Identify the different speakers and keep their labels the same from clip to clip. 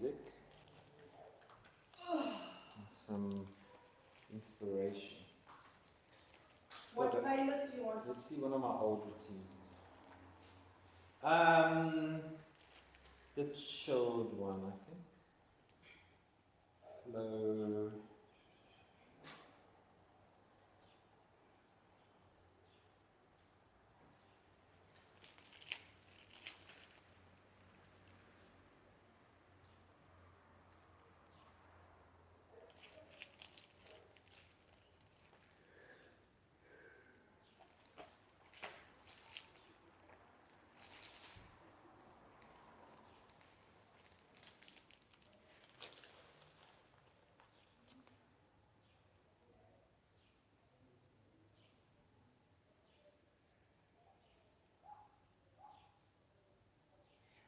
Speaker 1: music. And some inspiration.
Speaker 2: What playlist do you want?
Speaker 1: Let's see one of my old routines. The chilled one, I think. Hello.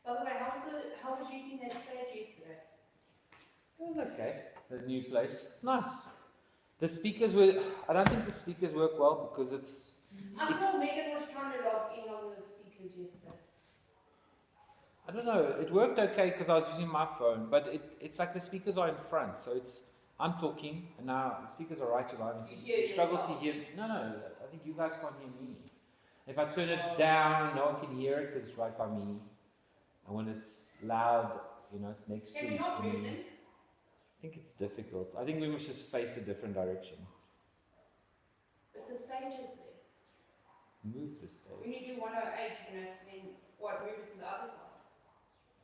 Speaker 2: By the way, how was using that stage yesterday?
Speaker 1: It was okay. The new place. It's nice. The speakers were. I don't think the speakers work well because it's.
Speaker 2: I saw Megan was trying to log in on the speakers yesterday.
Speaker 1: I don't know. It worked okay because I was using my phone, but it's like the speakers are in front, so it's. I'm talking, and now the speakers are right around me.
Speaker 2: You
Speaker 1: struggle to hear. No. I think you guys can't hear me. If I turn it down, no one can hear it because it's right by me. And when it's loud, it's next to me.
Speaker 2: Can you not move them?
Speaker 1: I think it's difficult. I think we must just face a different direction.
Speaker 2: But the stage is there.
Speaker 1: Move the stage.
Speaker 2: When you do 108, you're going to have to then, move it to the other side?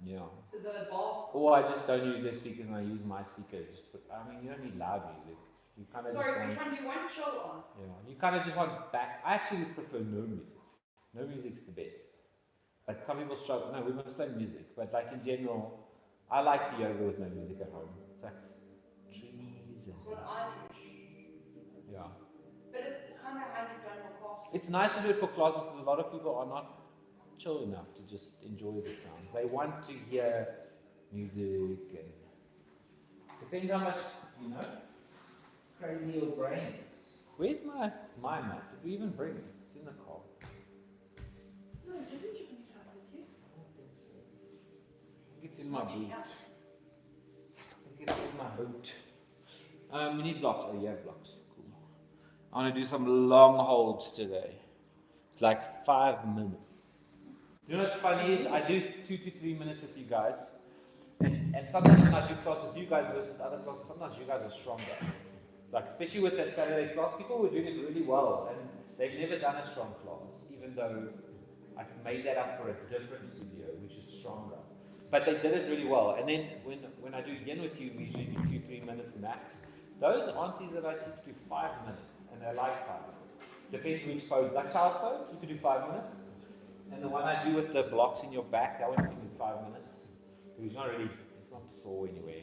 Speaker 1: Yeah.
Speaker 2: To the bar.
Speaker 1: Or I just don't use their speakers and I use my speakers. But you don't need loud music. You kind of
Speaker 2: Sorry, which one do you want? Chill on?
Speaker 1: Yeah. You kind of just want back. I actually prefer no music. No music's the best. But some people struggle. No, we must play music. But like in general, I like to yoga with no music at home. It's like trees.
Speaker 2: That's what I do.
Speaker 1: Yeah.
Speaker 2: But it's kind of how you've done your class.
Speaker 1: It's nice to do it for classes because a lot of people are not chill enough to just enjoy the sounds. They want to hear music and depends how much, crazy your brain is. Where's my mat? Did we even bring it? It's in the car.
Speaker 2: No, didn't you bring it out with you?
Speaker 1: I don't think so. I think it's in my boot. I think it's in my boot. We need blocks. Oh, you have blocks. Cool. I want to do some long holds today. Like 5 minutes. You know what's funny is I do 2 to 3 minutes with you guys. And sometimes when I do class with you guys versus other classes, sometimes you guys are stronger. Like especially with the Saturday class, people were doing it really well and they've never done a strong class, even though I've made that up for a different studio, which is stronger. But they did it really well. And then when I do yin with you, we usually do 2-3 minutes max. Those aunties that I teach do 5 minutes, and they like 5 minutes. Depends which pose. Like child's pose, you could do 5 minutes. And the one I do with the blocks in your back, that one you can do 5 minutes. It's not sore anywhere.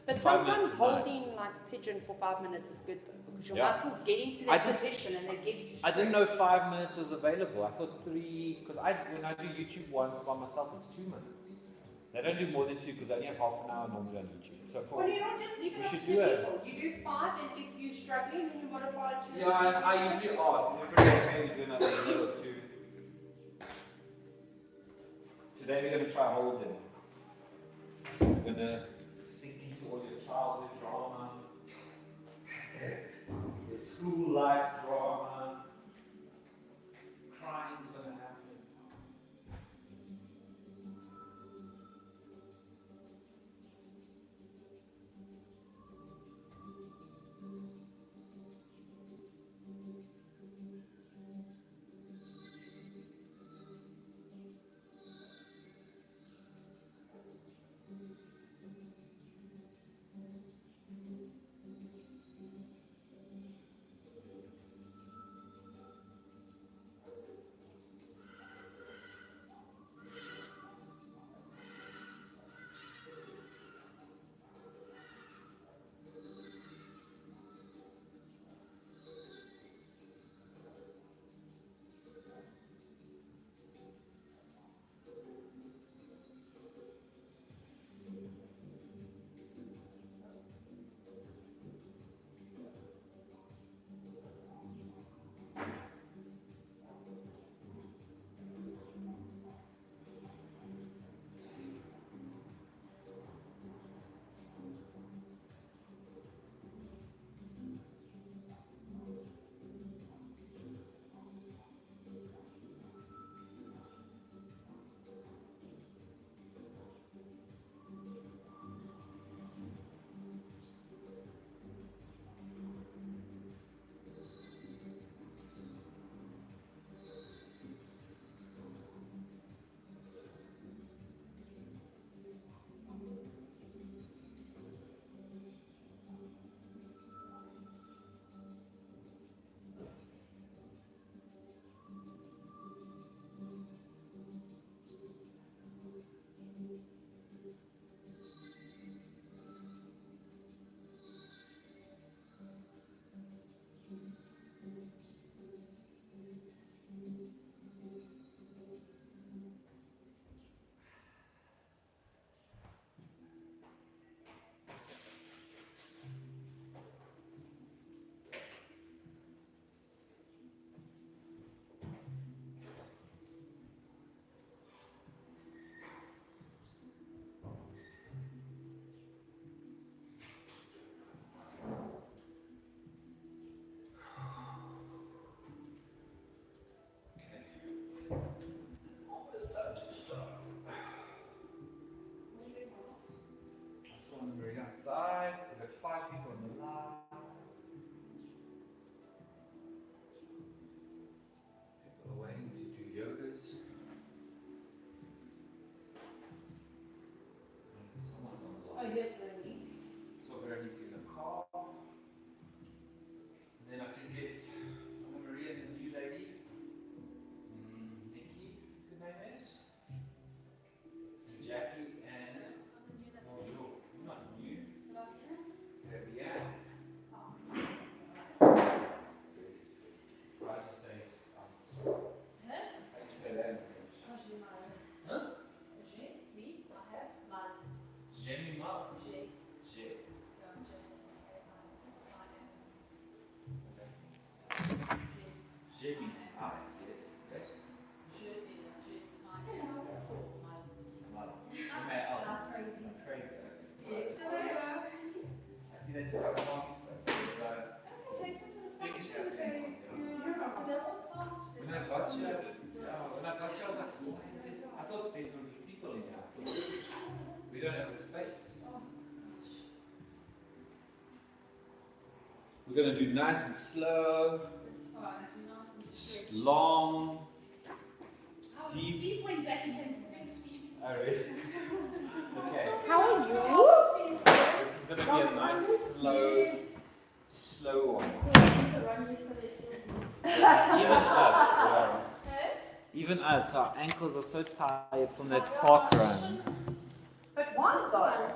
Speaker 2: But sometimes holding like pigeon for 5 minutes is good though, because your muscles get into that position and they get you.
Speaker 1: I didn't know 5 minutes was available. I thought 3, because when I do YouTube once by myself, it's 2 minutes. They don't do more than 2 because I only have half an hour normally on YouTube. So
Speaker 2: well, you don't just leave it up to the people. You do 5, and if you're struggling, then you modify it to.
Speaker 1: Yeah, I usually ask. Everybody okay? We do another minute or 2. Today we're going to try holding. We're going to sink into all your childhood drama, your school life drama. Crying is going to happen. Almost time to start. I saw them very outside. We've got 5 people on the line. People are waiting to do yogas. Someone's on the line.
Speaker 2: Oh, yes, Veronique.
Speaker 1: So Veronique in the car. And then I think it's Anna Maria and the new lady. Nikki, good name is. Jackie and bonjour. Not new. Fabienne. How do you say sorry? How do you say that in French? Huh? J'ai mis mal. J'ai. J'ai mis mal. Yes. Yes. Mal. Crazy. Crazy. I see that you have a long space. Things happening. When I got you, I was like, what is this? I thought these would be people in here. We don't have a space. We're going to do nice and slow, long, deep.
Speaker 3: When Jackie came to fix me.
Speaker 1: Oh, really? Okay.
Speaker 2: How are you?
Speaker 1: This is going to be a nice, slow one. Even us, our ankles are so tired from that park run.
Speaker 2: But why so?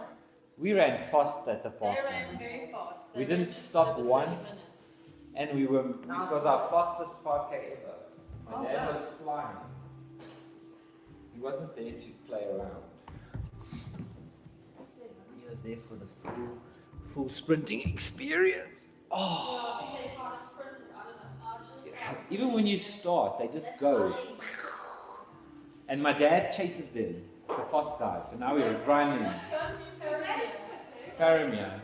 Speaker 1: We ran fast at the park
Speaker 3: They ran
Speaker 1: run.
Speaker 3: very fast.
Speaker 1: We didn't stop once, and it was our fastest 5K ever. My dad was flying. He wasn't there to play around. He was there for the full sprinting experience. Oh. Even when you start, they just go. And my dad chases them, the fast guys. So now we're running. Faramir.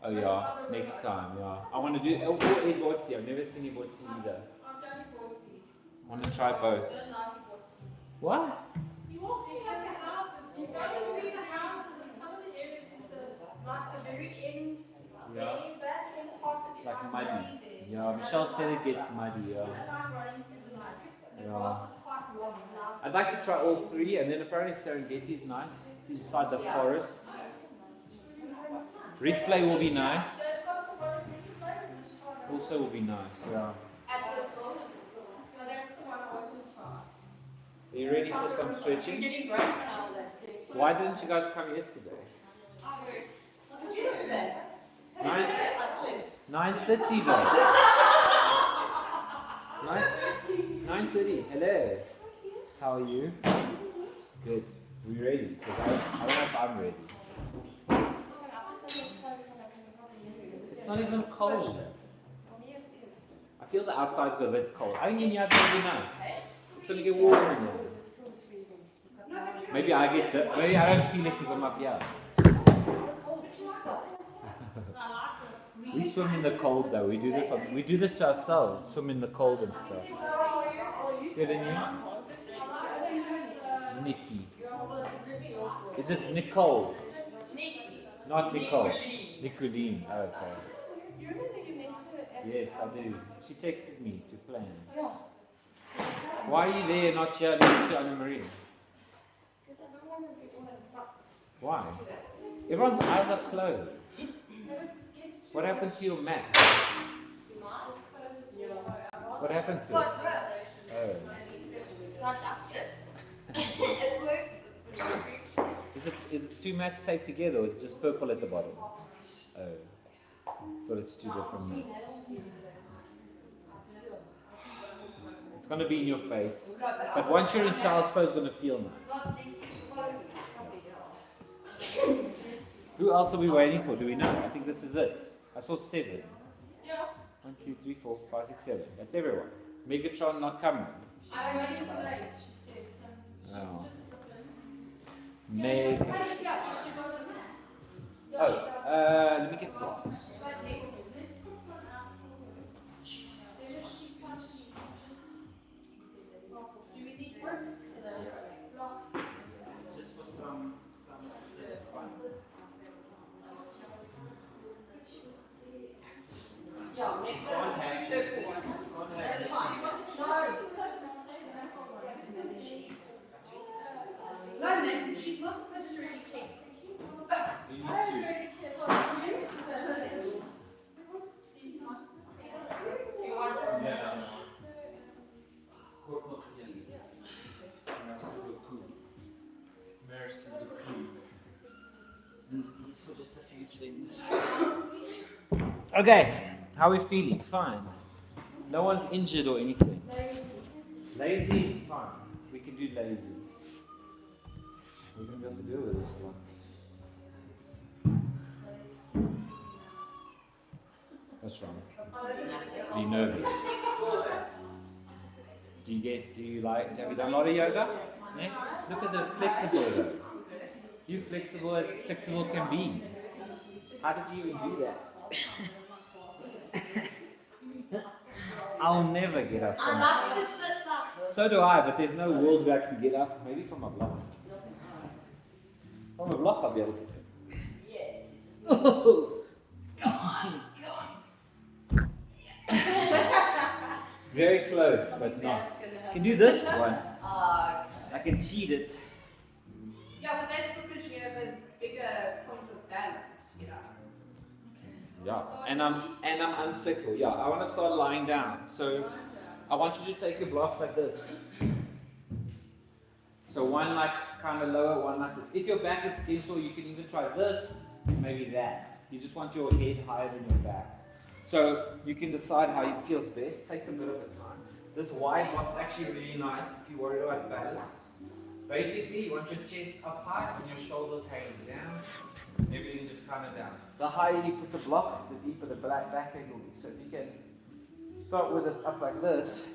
Speaker 1: Oh yeah, next time, yeah. I want to do Edwardsy. I've never seen Edwardsy either. I want to try both. What?
Speaker 3: You walk through like the houses. You go between the houses, and some of the areas is like the very end.
Speaker 1: Yeah.
Speaker 3: The back end part that
Speaker 1: It's like
Speaker 3: I'm
Speaker 1: muddy.
Speaker 3: running there.
Speaker 1: Yeah, Michelle said it gets muddy, yeah.
Speaker 3: I like running through the mud. The
Speaker 1: Yeah.
Speaker 3: grass is quite long.
Speaker 1: I'd like to try all 3, and then apparently Serengeti is nice. It's inside the forest. Ridgeway will be nice. Also will be nice, yeah.
Speaker 3: That's the one I want to try.
Speaker 1: Are you ready for some stretching?
Speaker 3: Getting great now that.
Speaker 1: Why didn't you guys come yesterday?
Speaker 3: Yesterday.
Speaker 1: 9:30 though. 9:30. Hello. How are you? Good. We ready? Because I don't know if I'm ready. It's not even cold. I feel the outside's got a bit cold. I think in here it's going to be nice. It's going to get warm in here. Maybe I don't feel it because I'm up here. We swim in the cold though. We do this to ourselves. Swim in the cold and stuff. Good in you? Nikki. Is it Nicole? Not Nicole. Nicoline. Oh, okay.
Speaker 4: You remember you meant to
Speaker 1: Yes, I do. She texted me to plan. Why are you there, not here next to Anna Marie?
Speaker 4: Because I don't want to be all fucked.
Speaker 1: Why? Everyone's eyes are closed. What happened to your mat? What happened to it? Oh.
Speaker 4: It works.
Speaker 1: Is it 2 mats taped together, or is it just purple at the bottom? Oh. But it's 2 different mats. It's going to be in your face. But once you're in child's pose, it's going to feel nice. Who else are we waiting for? Do we know? I think this is it. I saw 7.
Speaker 3: Yeah.
Speaker 1: 1, 2, 3, 4, 5, 6, 7. That's everyone. Megatron not coming.
Speaker 3: I'm ready for late, she said. So
Speaker 1: Oh.
Speaker 3: just slip in.
Speaker 1: Megatron. Oh, let me get blocks. things. Okay, how are we feeling? Fine. No one's injured or anything. Lazy is fine. We can do lazy. We're going to be able to deal with this one. What's wrong? Are you nervous? Do you like, have you done a lot of yoga? Yeah? Look at the flexible though. You flexible as flexible can be. How did you even do that? I'll never get up.
Speaker 4: I like to sit like this.
Speaker 1: So do I, but there's no world where I can get up. Maybe from a block. From a block I'll be able to do.
Speaker 4: Yes.
Speaker 1: Oh.
Speaker 4: Come on.
Speaker 1: Very close, but not. I can do this one. I can cheat it.
Speaker 2: Yeah, but that's because you have a bigger point of balance, you know.
Speaker 1: Yeah, and I'm unflexible. Yeah, I want to start lying down. So I want you to take your blocks like this. So one like kind of lower, one like this. If your back is still, you can even try this, maybe that. You just want your head higher than your back. So you can decide how it feels best. Take a bit of a time. This wide block's actually really nice if you're worried about balance. Basically, you want your chest up high and your shoulders hanging down. Everything just kind of down. The higher you put the block, the deeper the back end will be. So if you can start with it up like this,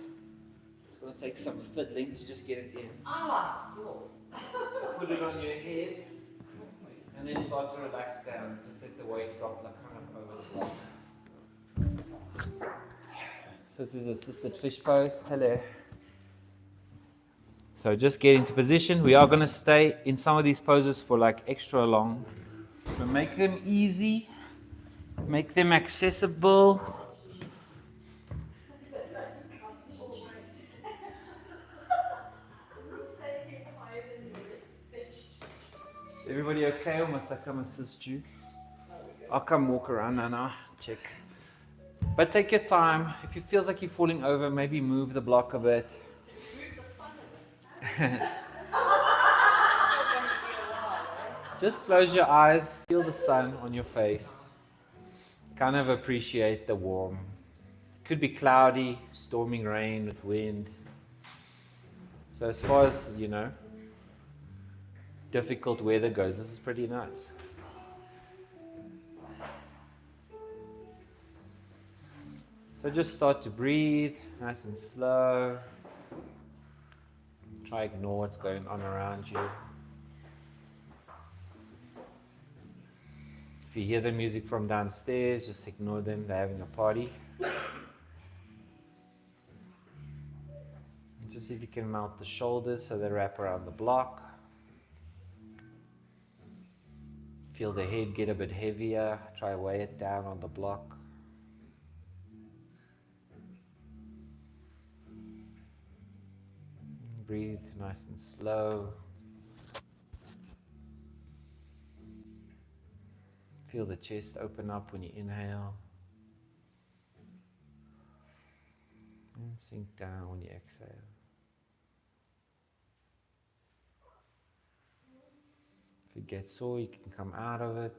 Speaker 1: it's going to take some fiddling to just get it in. Put it on your head, and then start to relax down. Just let the weight drop like kind of over the block. So this is assisted fish pose. Hello. So just get into position. We are going to stay in some of these poses for like extra long. So make them easy, make them accessible. Everybody okay, or must I come assist you? I'll come walk around now, check. But take your time. If it feels like you're falling over, maybe move the block a bit. Just close your eyes, feel the sun on your face. Kind of appreciate the warm. Could be cloudy, storming rain with wind. So as far as, difficult weather goes, this is pretty nice. So just start to breathe, nice and slow. Try ignore what's going on around you. If you hear the music from downstairs, just ignore them, they're having a party. And just see if you can mount the shoulders so they wrap around the block. Feel the head get a bit heavier, try weigh it down on the block. Breathe nice and slow. Feel the chest open up when you inhale. And sink down when you exhale. If it gets sore, you can come out of it.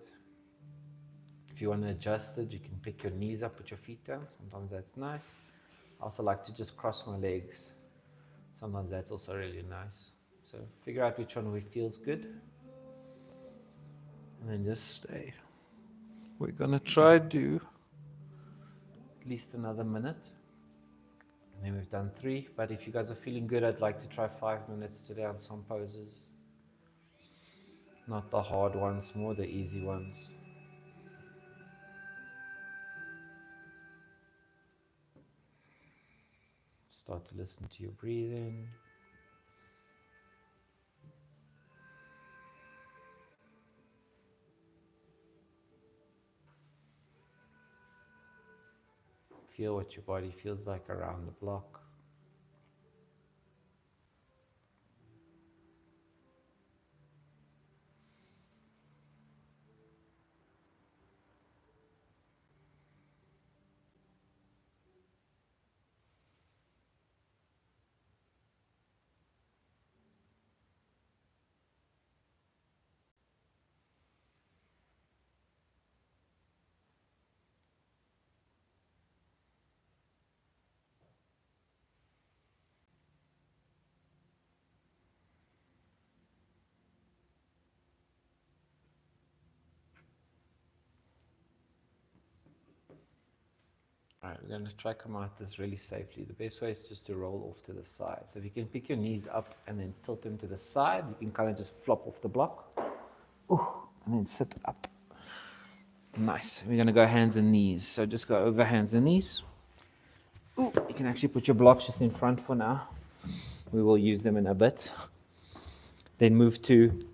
Speaker 1: If you want to adjust it, you can pick your knees up, put your feet down. Sometimes that's nice. I also like to just cross my legs. Sometimes that's also really nice. So figure out which one feels good. And then just stay. We're going to try do at least another minute. And then we've done 3. But if you guys are feeling good, I'd like to try 5 minutes today on some poses. Not the hard ones, more the easy ones. Start to listen to your breathing. Feel what your body feels like around the block. Alright, we're going to try come out this really safely. The best way is just to roll off to the side. So if you can pick your knees up and then tilt them to the side, you can kind of just flop off the block. Ooh, and then sit up. Nice. We're going to go hands and knees. So just go over hands and knees. Ooh, you can actually put your blocks just in front for now. We will use them in a bit. Then move to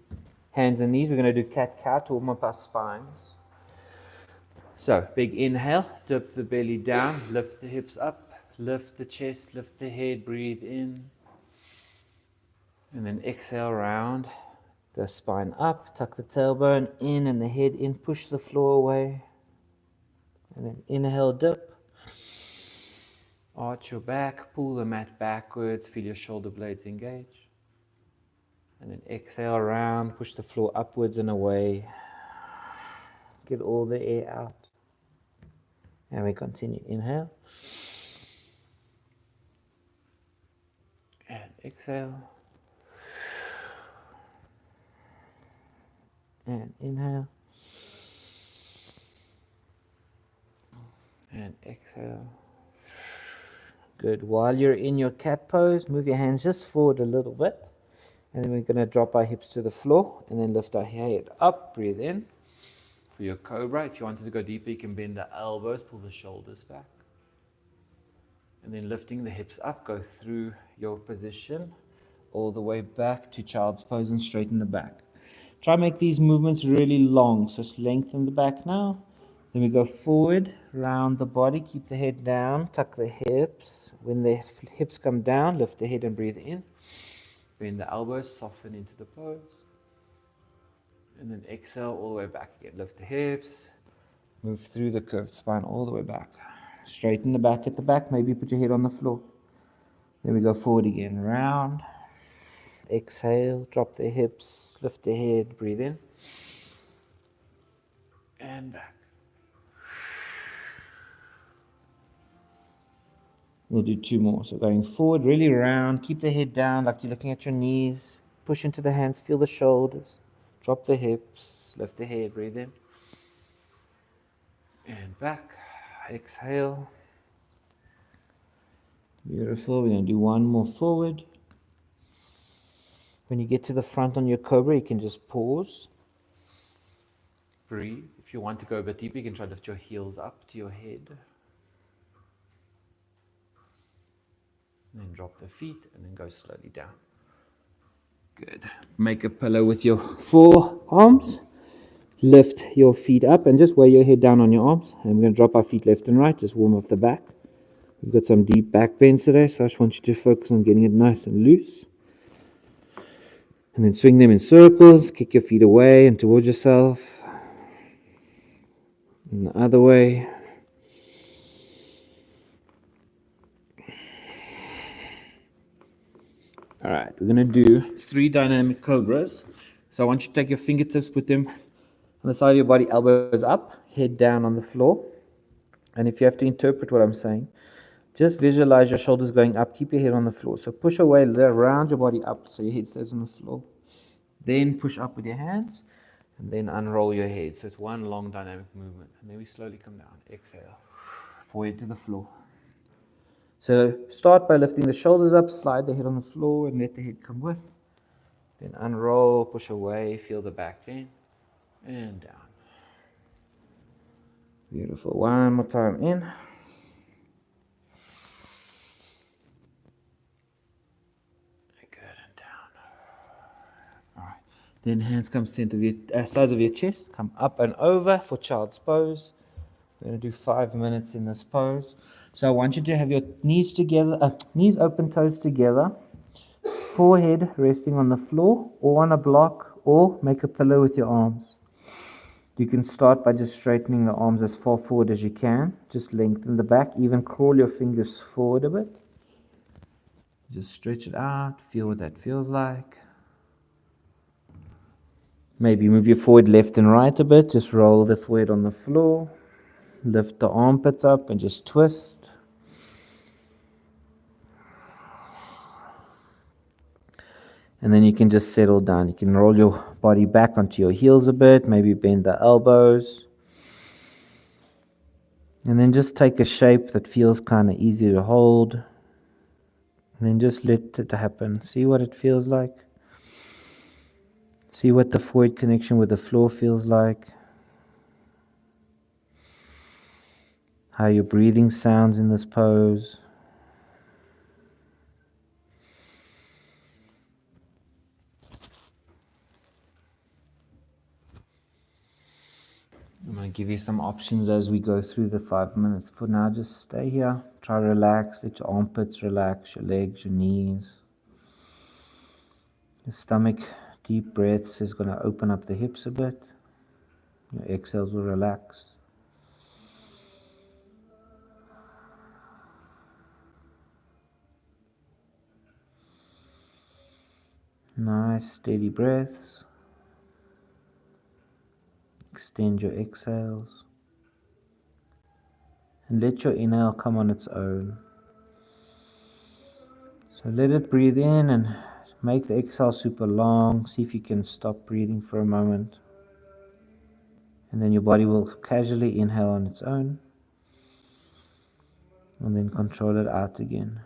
Speaker 1: hands and knees. We're going to do cat-cow to warm up our spines. So, big inhale, dip the belly down, lift the hips up, lift the chest, lift the head, breathe in. And then exhale round, the spine up, tuck the tailbone in and the head in, push the floor away. And then inhale, dip. Arch your back, pull the mat backwards, feel your shoulder blades engage. And then exhale around, push the floor upwards and away. Get all the air out. And we continue. Inhale. And exhale. And inhale. And exhale. Good. While you're in your cat pose, move your hands just forward a little bit. And then we're going to drop our hips to the floor and then lift our head up. Breathe in. For your cobra, if you wanted to go deeper, you can bend the elbows, pull the shoulders back. And then lifting the hips up, go through your position all the way back to child's pose and straighten the back. Try to make these movements really long, so lengthen the back now. Then we go forward, round the body, keep the head down, tuck the hips. When the hips come down, lift the head and breathe in. Bend the elbows, soften into the pose. And then exhale all the way back again. Lift the hips, move through the curved spine all the way back. Straighten the back at the back, maybe put your head on the floor. Then we go forward again, round. Exhale, drop the hips, lift the head, breathe in. And back. We'll do two more. So going forward, really round, keep the head down like you're looking at your knees. Push into the hands, feel the shoulders. Drop the hips, lift the head, breathe in. And back. Exhale. Beautiful. We're going to do one more forward. When you get to the front on your cobra, you can just pause. Breathe. If you want to go a bit deeper, you can try to lift your heels up to your head. And then drop the feet and then go slowly down. Good. Make a pillow with your forearms. Lift your feet up and just weigh your head down on your arms. And we're going to drop our feet left and right. Just warm up the back. We've got some deep back bends today, so I just want you to focus on getting it nice and loose. And then swing them in circles. Kick your feet away and towards yourself. And the other way. All right, we're going to do 3 dynamic cobras. So I want you to take your fingertips, put them on the side of your body, elbows up, head down on the floor. And if you have to interpret what I'm saying, just visualize your shoulders going up, keep your head on the floor. So push away, round your body up so your head stays on the floor. Then push up with your hands, and then unroll your head. So it's one long dynamic movement. And then we slowly come down. Exhale, forehead to the floor. So start by lifting the shoulders up, slide the head on the floor, and let the head come with. Then unroll, push away, feel the back bend, and down. Beautiful. One more time in. Good, and down. All right. Then hands come center of your sides of your chest. Come up and over for child's pose. We're going to do 5 minutes in this pose. So I want you to have your knees together, knees open, toes together, forehead resting on the floor or on a block, or make a pillow with your arms. You can start by just straightening the arms as far forward as you can. Just lengthen the back, even crawl your fingers forward a bit. Just stretch it out, feel what that feels like. Maybe move your forehead left and right a bit, just roll the forehead on the floor. Lift the armpits up and just twist. And then you can just settle down. You can roll your body back onto your heels a bit, maybe bend the elbows. And then just take a shape that feels kind of easy to hold. And then just let it happen. See what it feels like. See what the void connection with the floor feels like. How your breathing sounds in this pose. I'm going to give you some options as we go through the 5 minutes. For now, just stay here. Try to relax. Let your armpits relax, your legs, your knees. Your stomach, deep breaths is going to open up the hips a bit. Your exhales will relax. Nice, steady breaths. Extend your exhales. And let your inhale come on its own. So let it breathe in and make the exhale super long. See if you can stop breathing for a moment. And then your body will casually inhale on its own. And then control it out again.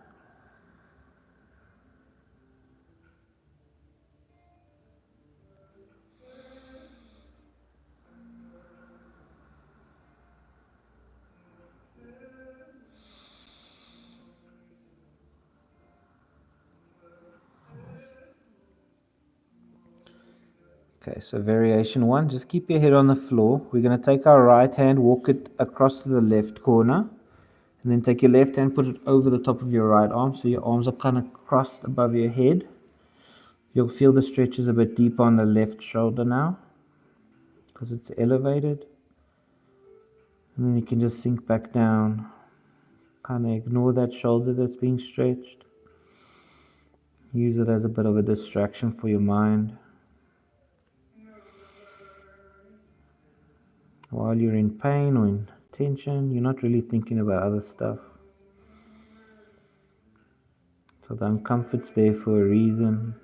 Speaker 1: Okay, so variation 1, just keep your head on the floor. We're going to take our right hand, walk it across to the left corner, and then take your left hand, put it over the top of your right arm, so your arms are kind of crossed above your head. You'll feel the stretch is a bit deeper on the left shoulder now, because it's elevated. And then you can just sink back down, kind of ignore that shoulder that's being stretched. Use it as a bit of a distraction for your mind. While you're in pain or in tension, you're not really thinking about other stuff. So the uncomfort's there for a reason.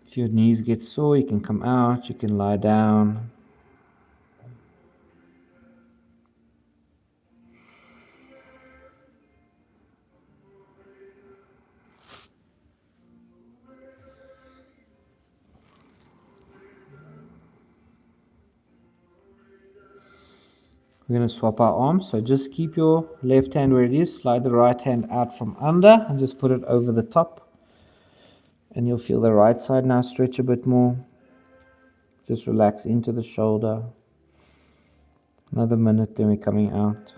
Speaker 1: If your knees get sore, you can come out, you can lie down. We're going to swap our arms, so just keep your left hand where it is, slide the right hand out from under and just put it over the top. And you'll feel the right side now stretch a bit more. Just relax into the shoulder. Another minute, then we're coming out.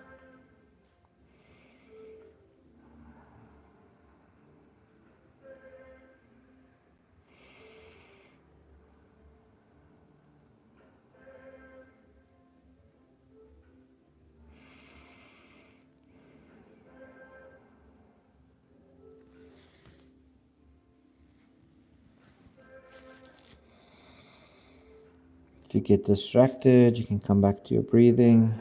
Speaker 1: If you get distracted, you can come back to your breathing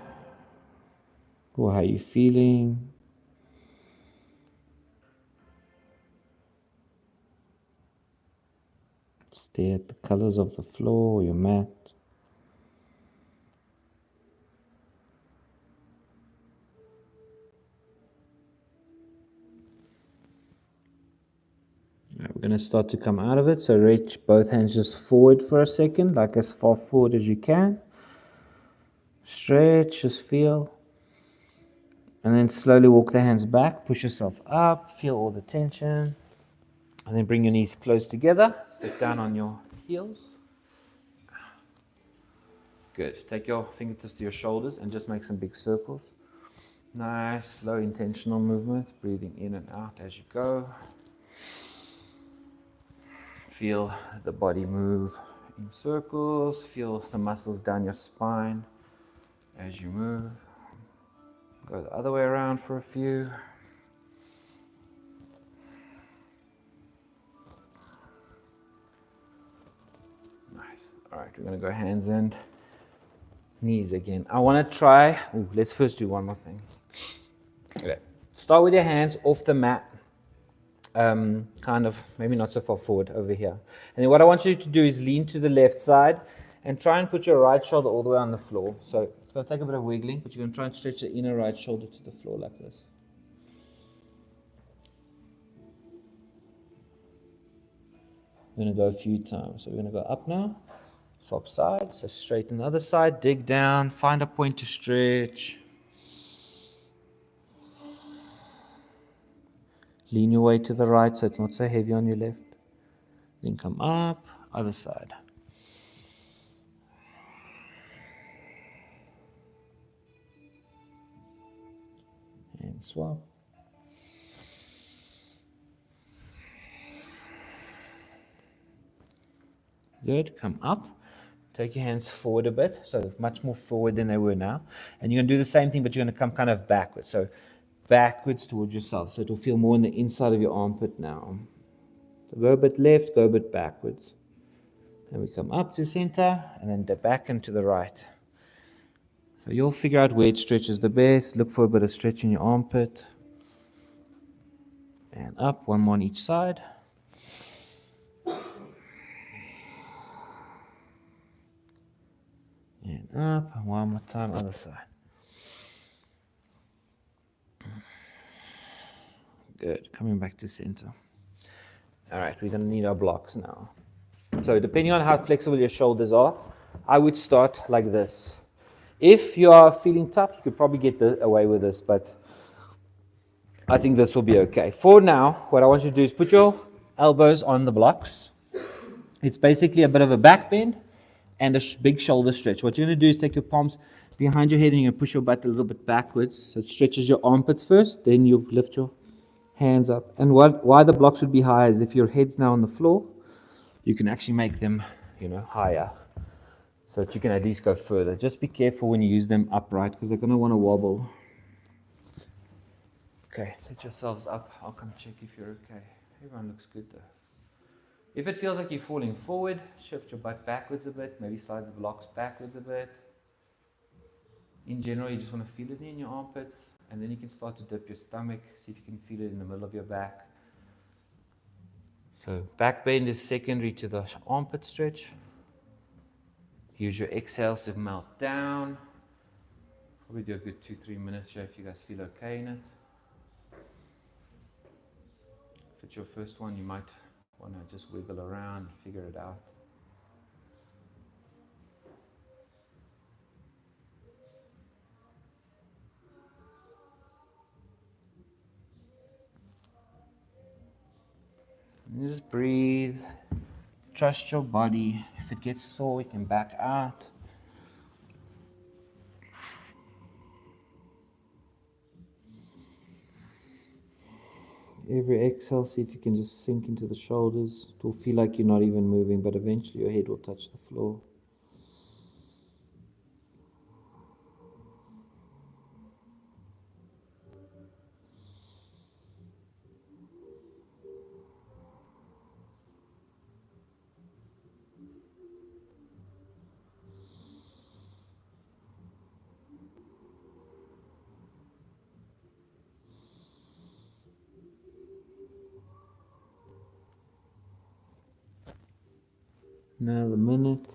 Speaker 1: or how you're feeling. Stare at the colors of the floor or your mat. Right, we're going to start to come out of it, so reach both hands just forward for a second, like as far forward as you can. Stretch, just feel. And then slowly walk the hands back, push yourself up, feel all the tension. And then bring your knees close together, sit down on your heels. Good. Take your fingertips to your shoulders and just make some big circles. Nice, slow, intentional movement, breathing in and out as you go. Feel the body move in circles. Feel the muscles down your spine as you move. Go the other way around for a few. Nice. All right, we're going to go hands and knees again. I want to try, let's first do one more thing. Okay. Start with your hands off the mat, kind of, maybe not so far forward over here. And then what I want you to do is lean to the left side and try and put your right shoulder all the way on the floor. So it's going to take a bit of wiggling, but you're going to try and stretch the inner right shoulder to the floor like this. We're going to go a few times. So we're going to go up now, swap sides, so straighten the other side, dig down, find a point to stretch. Lean your weight to the right so it's not so heavy on your left. Then come up, other side. And swap. Good, come up. Take your hands forward a bit, so much more forward than they were now. And you're going to do the same thing, but you're going to come kind of backwards. So backwards towards yourself. So it'll feel more on the inside of your armpit now. So go a bit left, go a bit backwards. And we come up to center, and then back and to the right. So you'll figure out where it stretches the best. Look for a bit of stretch in your armpit. And up, one more on each side. And up, one more time, other side. Good, coming back to center. All right, we're going to need our blocks now. So depending on how flexible your shoulders are, I would start like this. If you are feeling tough, you could probably get away with this, but I think this will be okay. For now, what I want you to do is put your elbows on the blocks. It's basically a bit of a back bend and a big shoulder stretch. What you're going to do is take your palms behind your head and you're going to push your butt a little bit backwards. So it stretches your armpits first, then you lift your hands up. And why the blocks would be higher is if your head's now on the floor, you can actually make them, higher. So that you can at least go further. Just be careful when you use them upright because they're going to want to wobble. Okay, set yourselves up. I'll come check if you're okay. Everyone looks good though. If it feels like you're falling forward, shift your butt backwards a bit. Maybe slide the blocks backwards a bit. In general, you just want to feel it in your armpits. And then you can start to dip your stomach. See if you can feel it in the middle of your back. So back bend is secondary to the armpit stretch. Use your exhales to melt down. Probably do a good 2-3 minutes here if you guys feel okay in it. If it's your first one, you might want to just wiggle around, figure it out. And just breathe. Trust your body. If it gets sore, you can back out. Every exhale, see if you can just sink into the shoulders. It will feel like you're not even moving, but eventually your head will touch the floor. Another minute.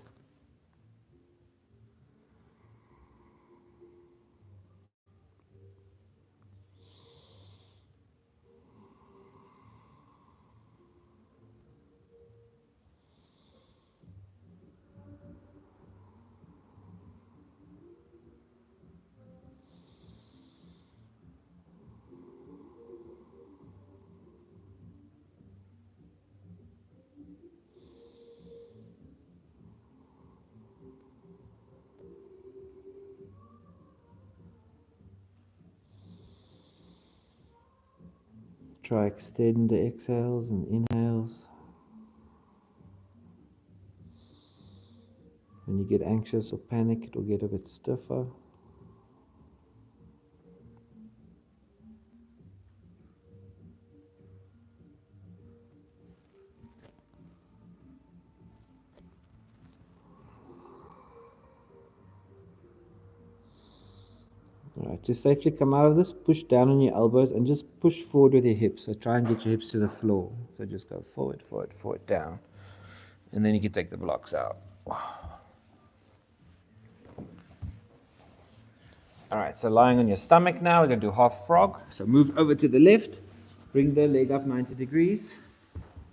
Speaker 1: Try extend the exhales and inhales. When you get anxious or panic, it will get a bit stiffer. Alright, to safely come out of this, push down on your elbows and just push forward with your hips. So try and get your hips to the floor. So just go forward, forward, forward, down. And then you can take the blocks out. Alright, so lying on your stomach now, we're going to do half frog. So move over to the left, bring the leg up 90 degrees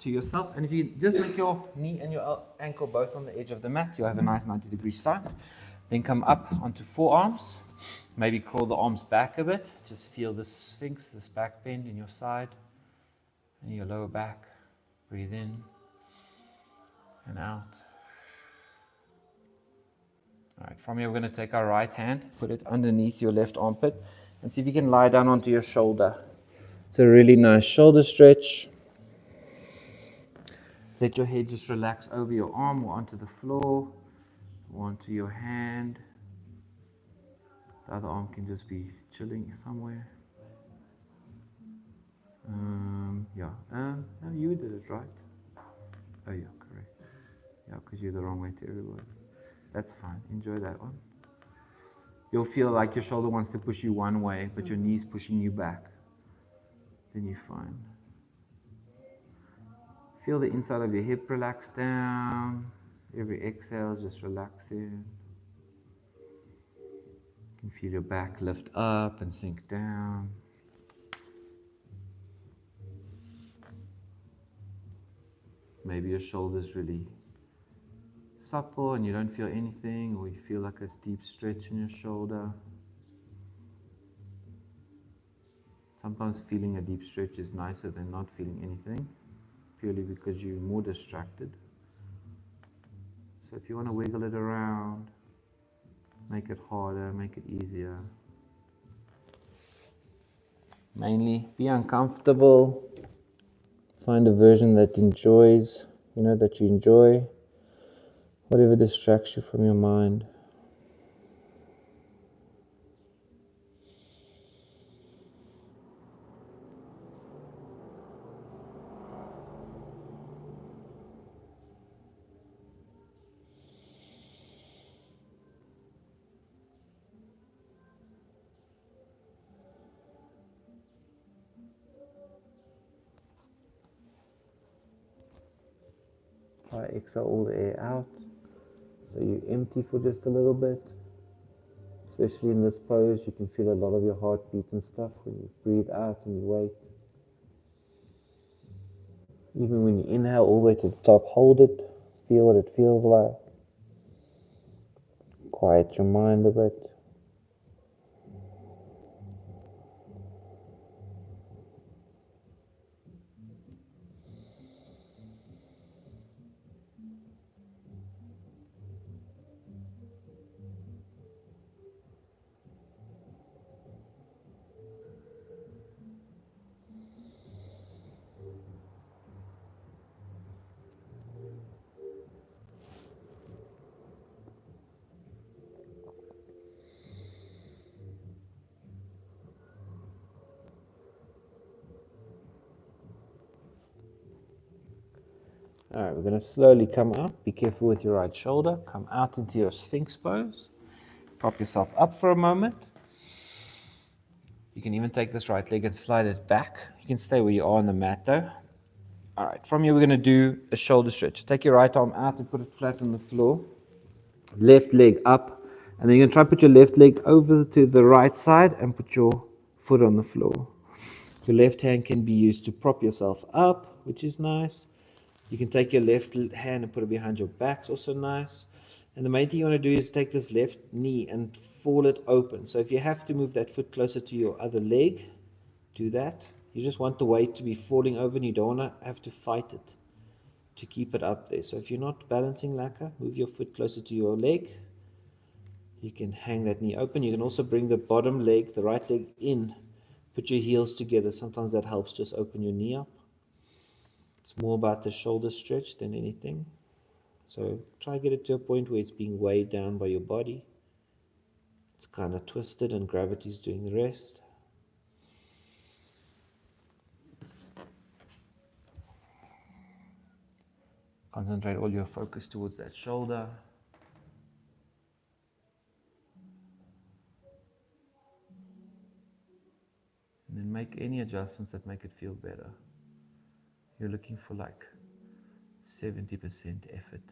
Speaker 1: to yourself. And if you just make your knee and your ankle both on the edge of the mat, you'll have a nice 90-degree side. Then come up onto forearms. Maybe crawl the arms back a bit. Just feel this sphinx, this back bend in your side and your lower back. Breathe in and out. All right, from here we're going to take our right hand, put it underneath your left armpit, and see if you can lie down onto your shoulder. It's a really nice shoulder stretch. Let your head just relax over your arm or onto the floor or onto your hand. The other arm can just be chilling somewhere. No, you did it right. Oh yeah, correct. Yeah, because you're the wrong way to everybody. That's fine. Enjoy that one. You'll feel like your shoulder wants to push you one way, but your knee's pushing you back. Then you're fine. Feel the inside of your hip relax down. Every exhale, just relax in. You can feel your back lift up and sink down. Maybe your shoulders really supple and you don't feel anything, or you feel like a deep stretch in your shoulder. Sometimes feeling a deep stretch is nicer than not feeling anything, purely because you're more distracted. So if you want to wiggle it around, make it harder, make it easier. Mainly be uncomfortable. Find a version that enjoys, that you enjoy. Whatever distracts you from your mind. Try to exhale all the air out. So you empty for just a little bit. Especially in this pose, you can feel a lot of your heartbeat and stuff when you breathe out and you wait. Even when you inhale all the way to the top, hold it. Feel what it feels like. Quiet your mind a bit. Alright, we're going to slowly come out. Be careful with your right shoulder. Come out into your Sphinx pose. Prop yourself up for a moment. You can even take this right leg and slide it back. You can stay where you are on the mat though. Alright, from here we're going to do a shoulder stretch. Take your right arm out and put it flat on the floor. Left leg up. And then you're going to try to put your left leg over to the right side and put your foot on the floor. Your left hand can be used to prop yourself up, which is nice. You can take your left hand and put it behind your back, it's also nice. And the main thing you want to do is take this left knee and fall it open. So if you have to move that foot closer to your other leg, do that. You just want the weight to be falling over and you don't want to have to fight it to keep it up there. So if you're not balancing lacquer, move your foot closer to your leg. You can hang that knee open. You can also bring the bottom leg, the right leg in. Put your heels together. Sometimes that helps just open your knee up. It's more about the shoulder stretch than anything. So try to get it to a point where it's being weighed down by your body. It's kind of twisted and gravity's doing the rest. Concentrate all your focus towards that shoulder. then make any adjustments that make it feel better. You're looking for like 70% effort.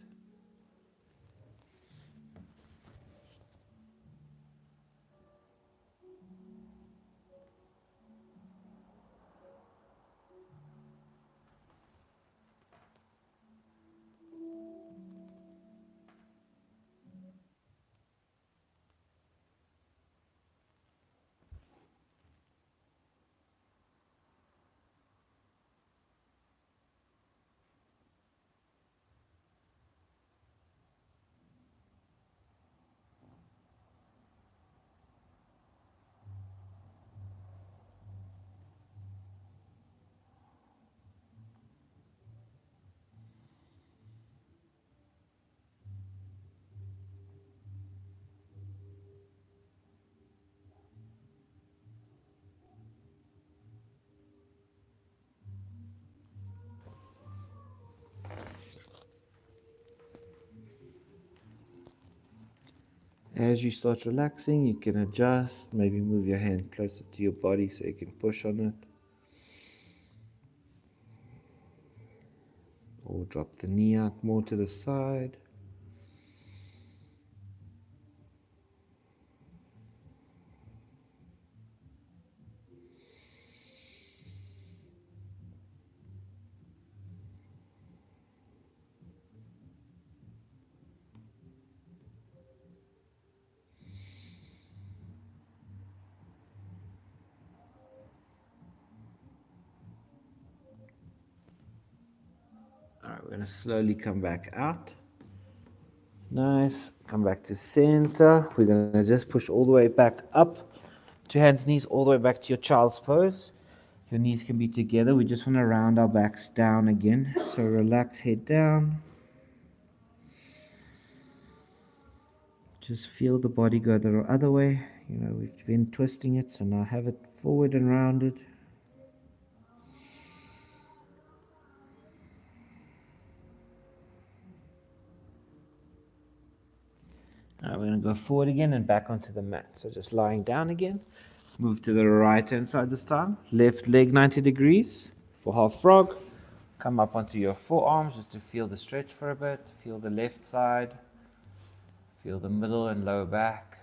Speaker 1: As you start relaxing, you can adjust, maybe move your hand closer to your body so you can push on it. Or drop the knee out more to the side. Alright, we're going to slowly come back out. Nice. Come back to center. We're going to just push all the way back up to hands, knees, all the way back to your child's pose. Your knees can be together. We just want to round our backs down again. So relax, head down. Just feel the body go the other way. You know, we've been twisting it, so now have it forward and rounded. Now we're going to go forward again and back onto the mat. So just lying down again. Move to the right hand side this time. Left leg 90 degrees for half frog. Come up onto your forearms just to feel the stretch for a bit. Feel the left side. Feel the middle and lower back.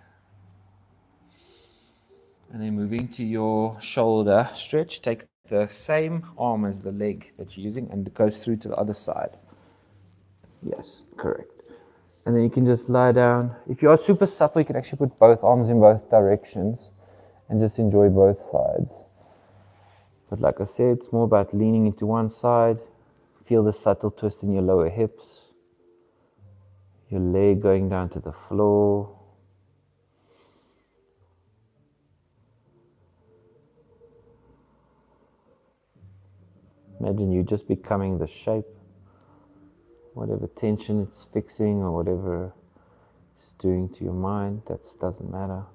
Speaker 1: And then moving to your shoulder stretch. Take the same arm as the leg that you're using and it goes through to the other side. Yes, correct. And then you can just lie down. If you are super supple, you can actually put both arms in both directions and just enjoy both sides. But like I said, it's more about leaning into one side. Feel the subtle twist in your lower hips. Your leg going down to the floor. Imagine you just becoming the shape. Whatever tension it's fixing or whatever it's doing to your mind, that doesn't matter.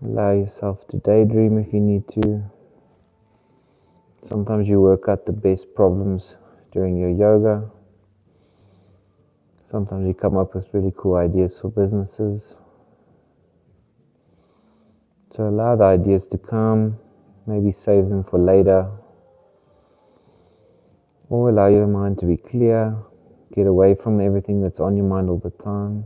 Speaker 1: Allow yourself to daydream if you need to. Sometimes you work out the best problems during your yoga. Sometimes you come up with really cool ideas for businesses. So allow the ideas to come, maybe save them for later. Or allow your mind to be clear, get away from everything that's on your mind all the time.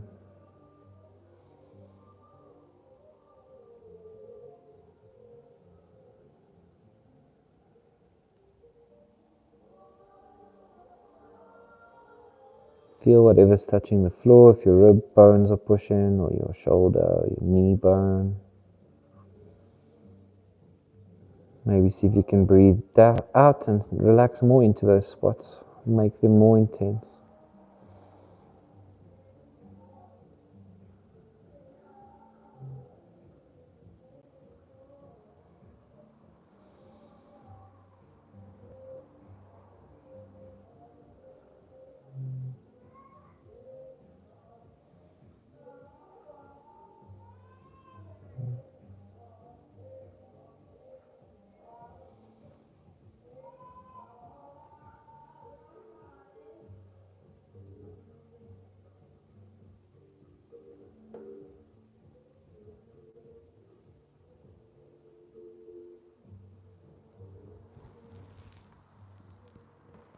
Speaker 1: Feel whatever's touching the floor, if your rib bones are pushing, or your shoulder, or your knee bone. Maybe see if you can breathe that out and relax more into those spots, make them more intense.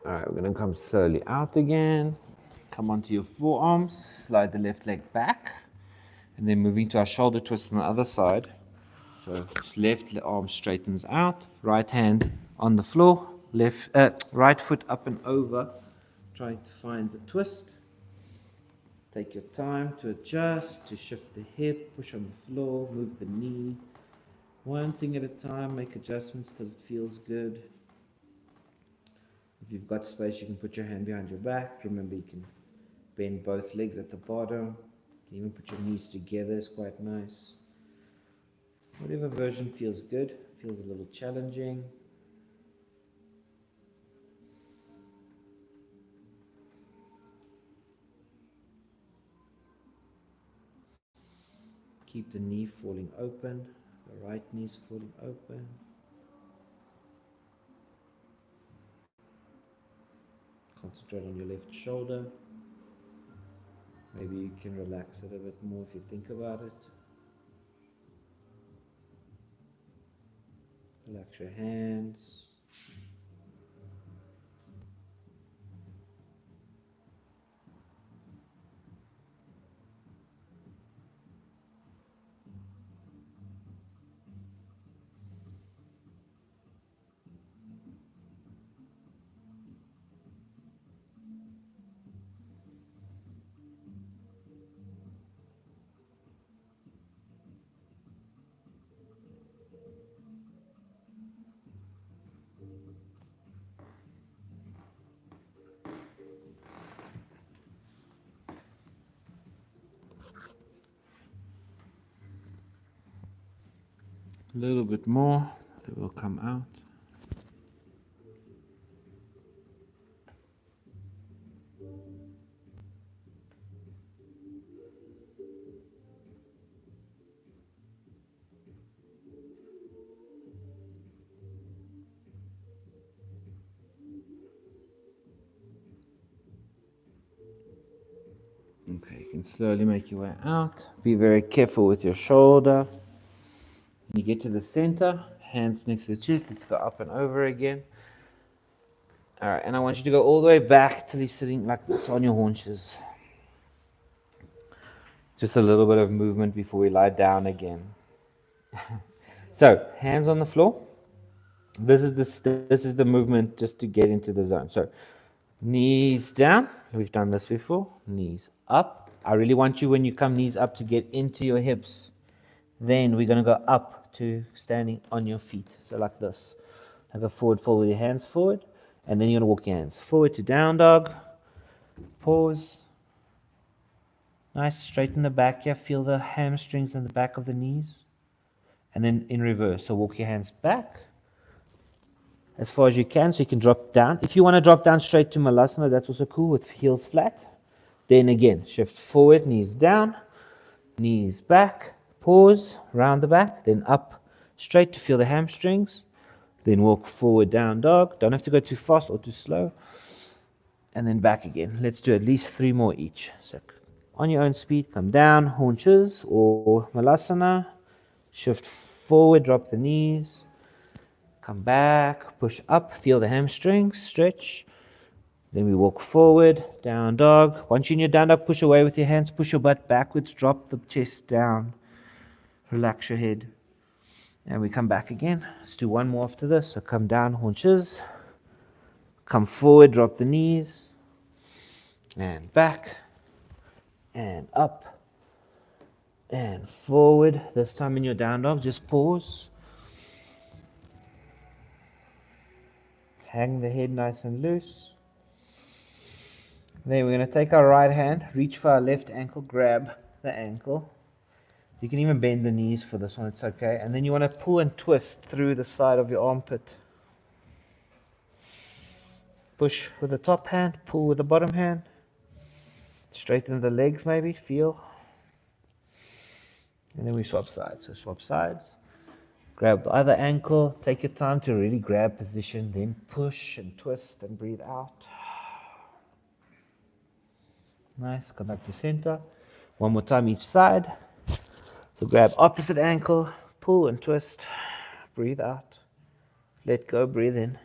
Speaker 1: Alright, we're going to come slowly out again. Come onto your forearms, slide the left leg back, and then moving to our shoulder twist on the other side. So left arm straightens out, right hand on the floor, right foot up and over, trying to find the twist. Take your time to adjust, to shift the hip, push on the floor, move the knee. One thing at a time, make adjustments till it feels good. If you've got space, you can put your hand behind your back. Remember, you can bend both legs at the bottom. You can even put your knees together, it's quite nice. Whatever version feels good, feels a little challenging. Keep the knee falling open, the right knee's falling open. Concentrate on your left shoulder. Maybe you can relax it a bit more if you think about it. Relax your hands. A little bit more, it will come out. Okay, you can slowly make your way out. Be very careful with your shoulder. When you get to the center, hands next to the chest, let's go up and over again. Alright, and I want you to go all the way back till you're sitting like this on your haunches. Just a little bit of movement before we lie down again. So, hands on the floor. This is the movement just to get into the zone. So, knees down. We've done this before. Knees up. I really want you, when you come knees up, to get into your hips. Then we're going to go up to standing on your feet. So like this. Like a forward fold with your hands forward. And then you're going to walk your hands forward to down dog. Pause. Nice. Straighten the back here. Feel the hamstrings and the back of the knees. And then in reverse. So walk your hands back as far as you can, so you can drop down. If you want to drop down straight to Malasana, that's also cool, with heels flat. Then again, shift forward, knees down, knees back, pause, round the back, then up straight to feel the hamstrings. Then walk forward, down dog. Don't have to go too fast or too slow. And then back again. Let's do at least 3 more each. So on your own speed, come down, haunches or Malasana. Shift forward, drop the knees. Come back, push up, feel the hamstrings, stretch. Then we walk forward, down dog. Once you're in your down dog, push away with your hands, push your butt backwards, drop the chest down. Relax your head. And we come back again. Let's do 1 more after this. So come down, haunches. Come forward, drop the knees. And back. And up. And forward. This time in your down dog, just pause. hang the head nice and loose. Then we're going to take our right hand, reach for our left ankle, grab the ankle. You can even bend the knees for this one, it's okay. And then you want to pull and twist through the side of your armpit. Push with the top hand, pull with the bottom hand. Straighten the legs maybe, feel. And then we swap sides. So swap sides. Grab the other ankle. Take your time to really grab position. Then push and twist and breathe out. Nice. Come back to center. One more time each side. So grab opposite ankle. Pull and twist. Breathe out. Let go. Breathe in.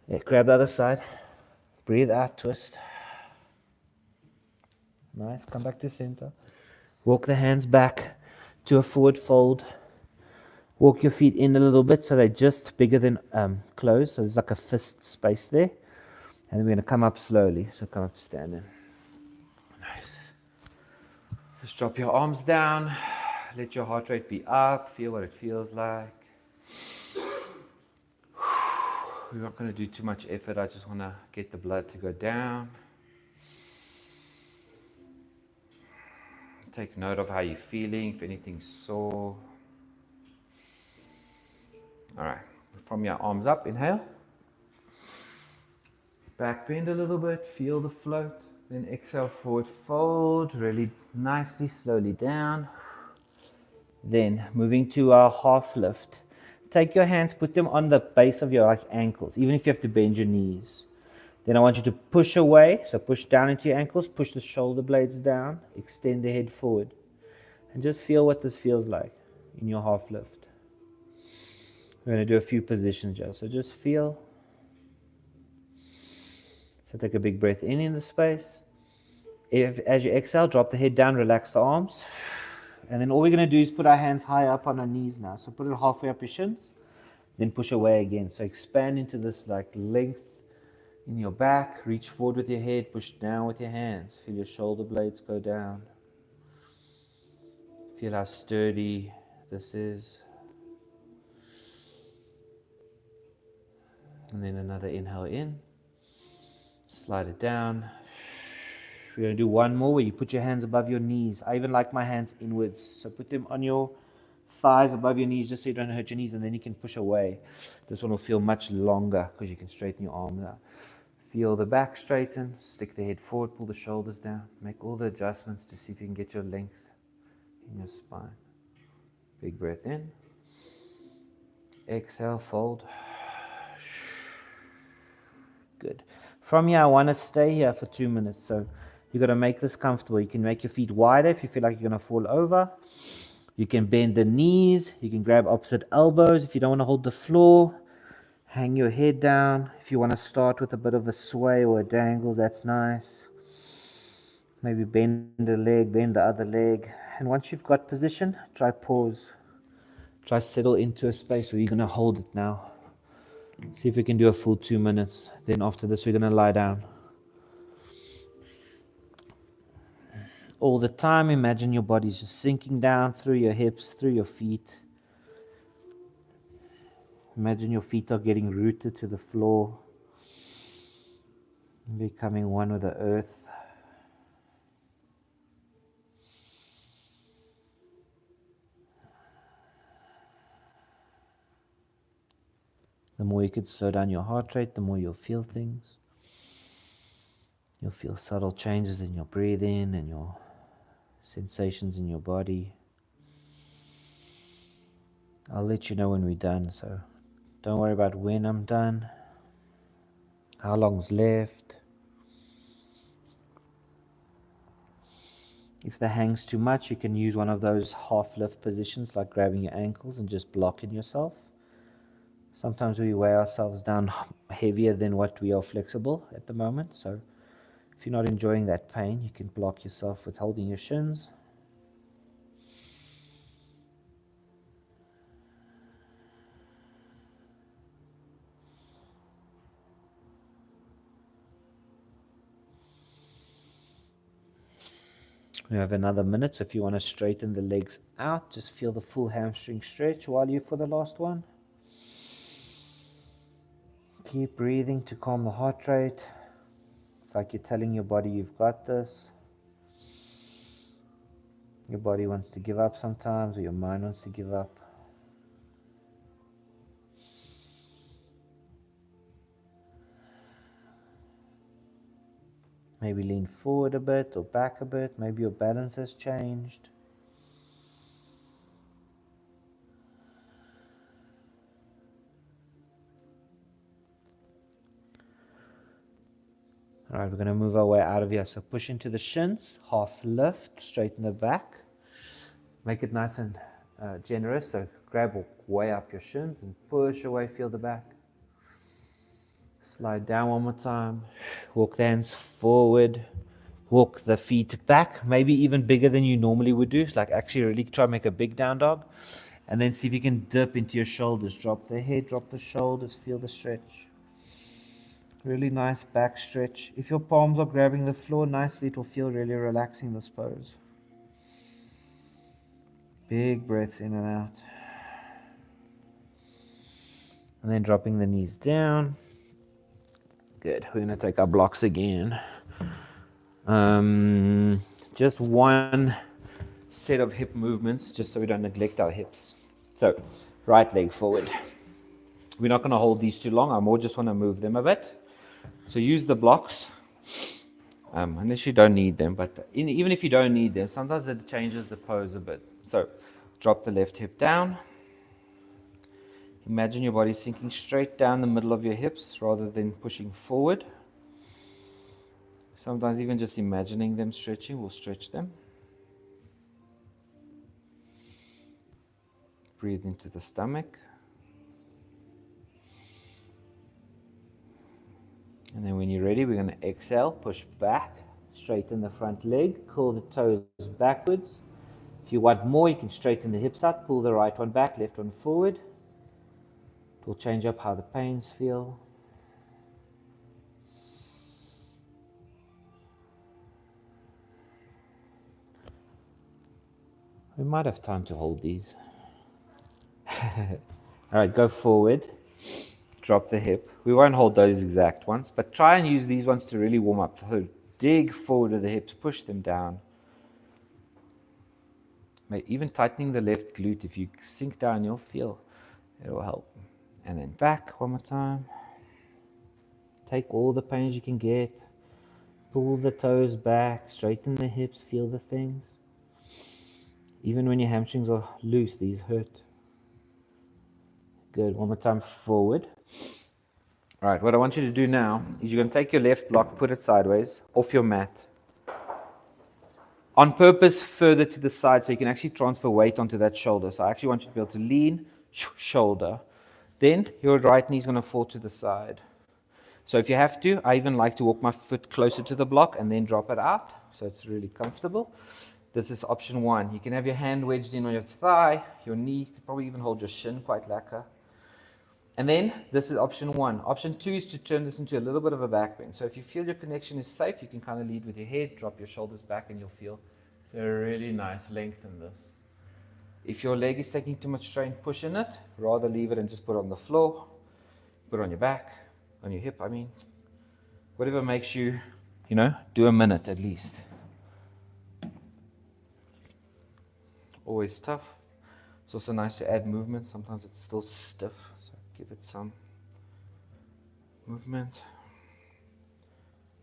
Speaker 1: Yeah, grab the other side. Breathe out. Twist. Nice. Come back to center. Walk the hands back to a forward fold. Walk your feet in a little bit so they're just bigger than closed. So there's like a fist space there. And then we're going to come up slowly. So come up standing. Nice. Just drop your arms down. Let your heart rate be up. Feel what it feels like. We're not going to do too much effort. I just want to get the blood to go down. Take note of how you're feeling, if anything's sore. Alright, from your arms up, inhale. Back bend a little bit, feel the float. Then exhale, forward fold, really nicely, slowly down. Then moving to our half lift. Take your hands, put them on the base of your ankles, even if you have to bend your knees. Then I want you to push away, so push down into your ankles, push the shoulder blades down, extend the head forward. And just feel what this feels like in your half lift. We're going to do a few positions here, so just feel. So take a big breath in the space. As you exhale, drop the head down, relax the arms. And then all we're going to do is put our hands high up on our knees now. So put it halfway up your shins, then push away again. So expand into this like length in your back, reach forward with your head, push down with your hands. Feel your shoulder blades go down. Feel how sturdy this is. And then another inhale in. Slide it down. We're going to do one more where you put your hands above your knees. I even like my hands inwards. So put them on your thighs above your knees just so you don't hurt your knees, and then you can push away. This one will feel much longer because you can straighten your arms out. Feel the back straighten, stick the head forward, pull the shoulders down. Make all the adjustments to see if you can get your length in your spine. Big breath in. Exhale, fold. Good. From here, I want to stay here for 2 minutes. So you've got to make this comfortable. You can make your feet wider if you feel like you're going to fall over. You can bend the knees. You can grab opposite elbows if you don't want to hold the floor. Hang your head down. If you want to start with a bit of a sway or a dangle, that's nice. Maybe bend a leg, bend the other leg. And once you've got position, try pause. Try settle into a space where you're going to hold it now. See if we can do a full 2 minutes. Then after this, we're going to lie down. All the time, imagine your body's just sinking down through your hips, through your feet. Imagine your feet are getting rooted to the floor, becoming one with the earth. The more you can slow down your heart rate, the more you'll feel things. You'll feel subtle changes in your breathing and your sensations in your body. I'll let you know when we're done, so don't worry about when I'm done, how long's left. If the hang's too much, you can use one of those half lift positions like grabbing your ankles and just blocking yourself. Sometimes we weigh ourselves down heavier than what we are flexible at the moment, so if you're not enjoying that pain, you can block yourself with holding your shins. We have another minute, so if you want to straighten the legs out, just feel the full hamstring stretch while you're for the last one. Keep breathing to calm the heart rate. It's like you're telling your body you've got this. Your body wants to give up sometimes, or your mind wants to give up. Maybe lean forward a bit or back a bit. Maybe your balance has changed. Alright, we're going to move our way out of here. So push into the shins, half lift, straighten the back. Make it nice and generous. So grab or way up your shins and push away, feel the back. Slide down one more time. Walk the hands forward. Walk the feet back, maybe even bigger than you normally would do. Like actually really try to make a big down dog. And then see if you can dip into your shoulders. Drop the head, drop the shoulders, feel the stretch. Really nice back stretch. If your palms are grabbing the floor nicely, it will feel really relaxing, this pose. Big breaths in and out. And then dropping the knees down. Good. We're going to take our blocks again. Just one set of hip movements, just so we don't neglect our hips. So, right leg forward. We're not going to hold these too long. I more just want to move them a bit. So use the blocks, unless you don't need them. But even if you don't need them, sometimes it changes the pose a bit. So drop the left hip down. Imagine your body sinking straight down the middle of your hips rather than pushing forward. Sometimes even just imagining them stretching will stretch them. Breathe into the stomach. And then when you're ready, we're going to exhale, push back, straighten the front leg, curl the toes backwards. If you want more, you can straighten the hips out, pull the right one back, left one forward. It will change up how the pains feel. We might have time to hold these. All right, go forward. Drop the hip. We won't hold those exact ones, but try and use these ones to really warm up. So dig forward with the hips, push them down. Even tightening the left glute, if you sink down, you'll feel it will help. And then back one more time. Take all the pains you can get. Pull the toes back, straighten the hips, feel the things. Even when your hamstrings are loose, these hurt. Good. One more time forward. All right, what I want you to do now is you're going to take your left block, put it sideways, off your mat. On purpose, further to the side so you can actually transfer weight onto that shoulder. So I actually want you to be able to lean, shoulder. Then your right knee is going to fall to the side. So if you have to, I even like to walk my foot closer to the block and then drop it out. So it's really comfortable. This is option one. You can have your hand wedged in on your thigh, your knee. You can probably even hold your shin quite lacquer. And then this is option one. Option two is to turn this into a little bit of a back bend. So if you feel your connection is safe, you can kind of lead with your head, drop your shoulders back, and you'll feel a really nice length in this. If your leg is taking too much strain, push in it. Rather leave it and just put it on the floor. Put it on your back, on your hip, I mean. Whatever makes you, do a minute at least. Always tough. It's also nice to add movement. Sometimes it's still stiff. So give it some movement.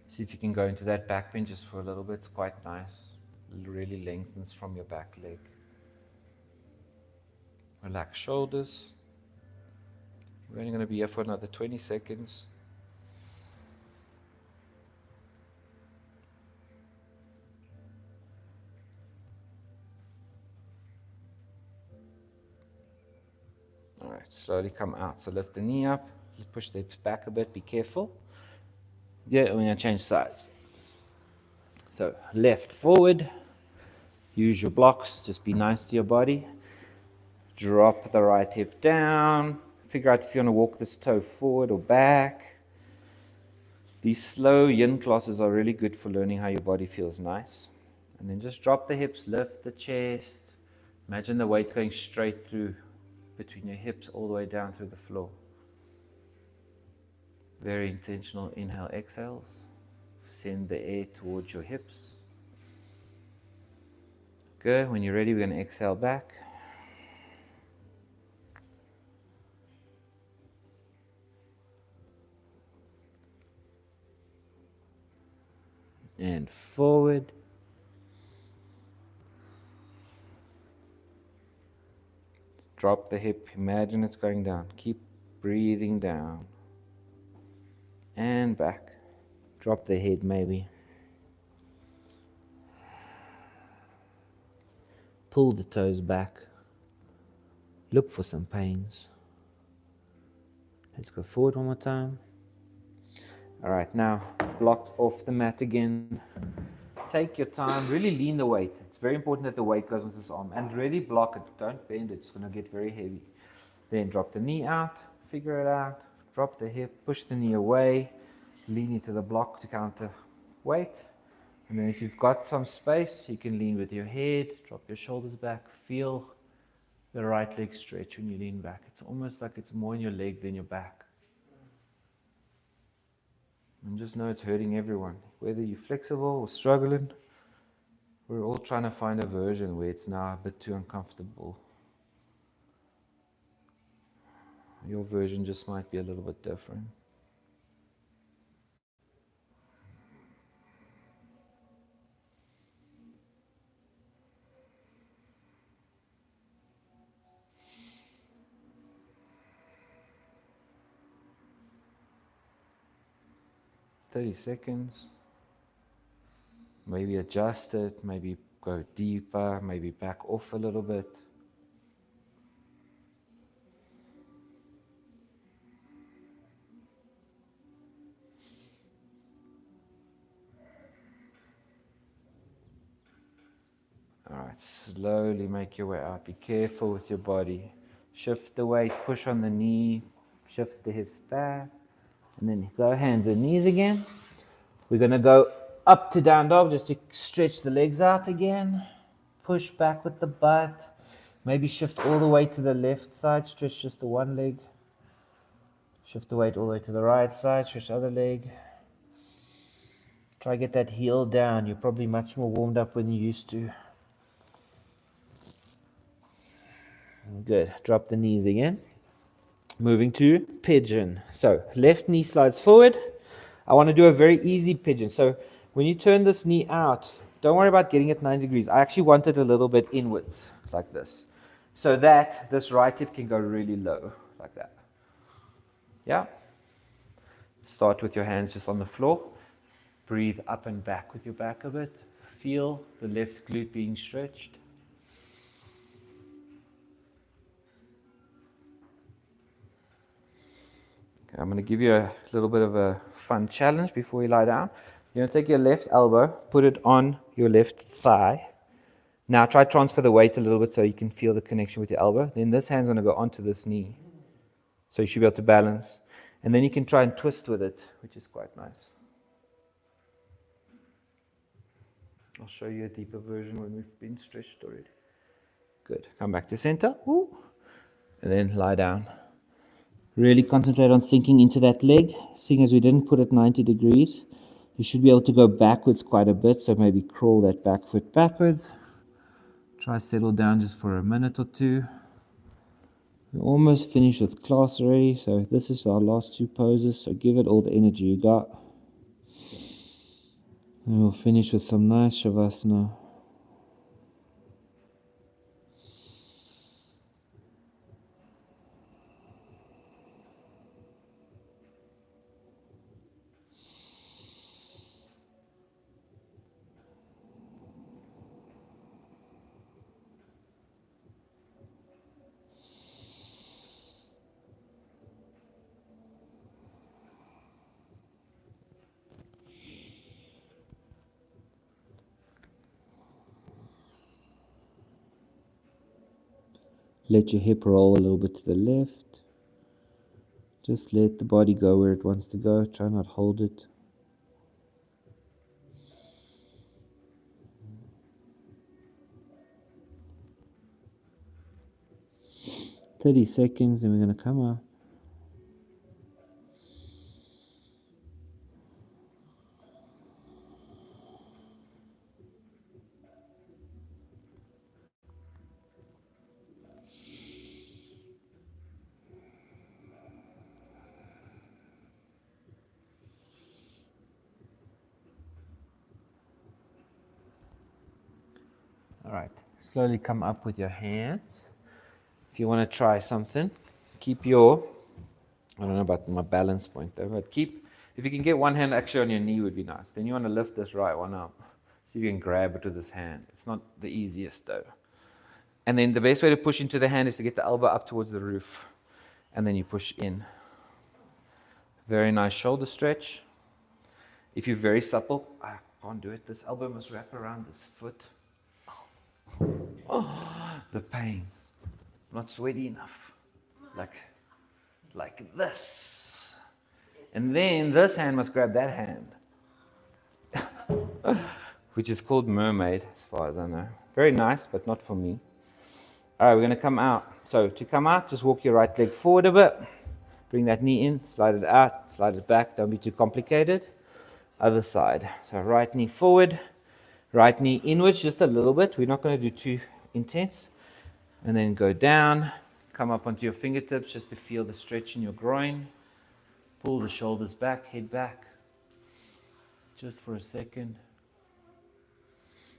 Speaker 1: See if you can go into that back bend just for a little bit. It's quite nice. It really lengthens from your back leg. Relax shoulders. We're only going to be here for another 20 seconds. All right, slowly come out. So lift the knee up, push the hips back a bit, be careful. Yeah, we're going to change sides. So left forward, use your blocks, just be nice to your body. Drop the right hip down. Figure out if you want to walk this toe forward or back. These slow yin classes are really good for learning how your body feels nice. And then just drop the hips, lift the chest. Imagine the weight's going straight through between your hips all the way down through the floor. Very intentional inhale, exhales. Send the air towards your hips. Good. When you're ready, we're going to exhale back. And forward. Drop the hip. Imagine it's going down. Keep breathing down. And back. Drop the head maybe. Pull the toes back. Look for some pains. Let's go forward one more time. All right, now blocked off the mat again. Take your time, really lean the weight. It's very important that the weight goes onto this arm and really block it. Don't bend it, it's going to get very heavy. Then drop the knee out, figure it out. Drop the hip, push the knee away, lean into the block to counter weight. And then if you've got some space, you can lean with your head, drop your shoulders back, feel the right leg stretch when you lean back. It's almost like it's more in your leg than your back. And just know it's hurting everyone. Whether you're flexible or struggling, we're all trying to find a version where it's now a bit too uncomfortable. Your version just might be a little bit different. $30. Maybe adjust it, maybe go deeper, maybe back off a little bit. Alright, slowly make your way out. Be careful with your body. Shift the weight, push on the knee, shift the hips back, and then go hands and knees again. We're going to go up to down dog just to stretch the legs out again. Push back with the butt. Maybe shift all the way to the left side, stretch just the one leg. Shift the weight all the way to the right side, stretch the other leg. Try to get that heel down. You're probably much more warmed up than you used to. Good. Drop the knees again. Moving to pigeon. So left knee slides forward. I want to do a very easy pigeon. So when you turn this knee out, don't worry about getting it 90 degrees. I actually want it a little bit inwards, like this. So that this right hip can go really low, like that. Yeah? Start with your hands just on the floor. Breathe up and back with your back a bit. Feel the left glute being stretched. Okay, I'm going to give you a little bit of a fun challenge before you lie down. You're going to take your left elbow, put it on your left thigh. Now try to transfer the weight a little bit so you can feel the connection with your elbow. Then this hand's going to go onto this knee. So you should be able to balance. And then you can try and twist with it, which is quite nice. I'll show you a deeper version when we've been stretched already. Good. Come back to center. Woo. And then lie down. Really concentrate on sinking into that leg. Seeing as we didn't put it 90 degrees, you should be able to go backwards quite a bit. So maybe crawl that back foot backwards. Try settle down just for a minute or two. We're almost finished with class already. So this is our last two poses. So give it all the energy you got. And we'll finish with some nice shavasana. Let your hip roll a little bit to the left. Just let the body go where it wants to go. Try not hold it. "30 seconds and we're going to come up. All right, slowly come up with your hands. If you want to try something, keep your, I don't know about my balance point though, but if you can get one hand actually on your knee would be nice. Then you want to lift this right one up. See if you can grab it with this hand. It's not the easiest though. And then the best way to push into the hand is to get the elbow up towards the roof. And then you push in. Very nice shoulder stretch. If you're very supple, I can't do it. This elbow must wrap around this foot. Oh, the pains. Not sweaty enough. Like this. And then this hand must grab that hand. Which is called mermaid, as far as I know. Very nice, but not for me. All right, we're going to come out. So to come out, just walk your right leg forward a bit. Bring that knee in, slide it out, slide it back. Don't be too complicated. Other side. So right knee forward, right knee inwards just a little bit. We're not going to do too intense. And then go down, come up onto your fingertips just to feel the stretch in your groin. Pull the shoulders back, head back. Just for a second.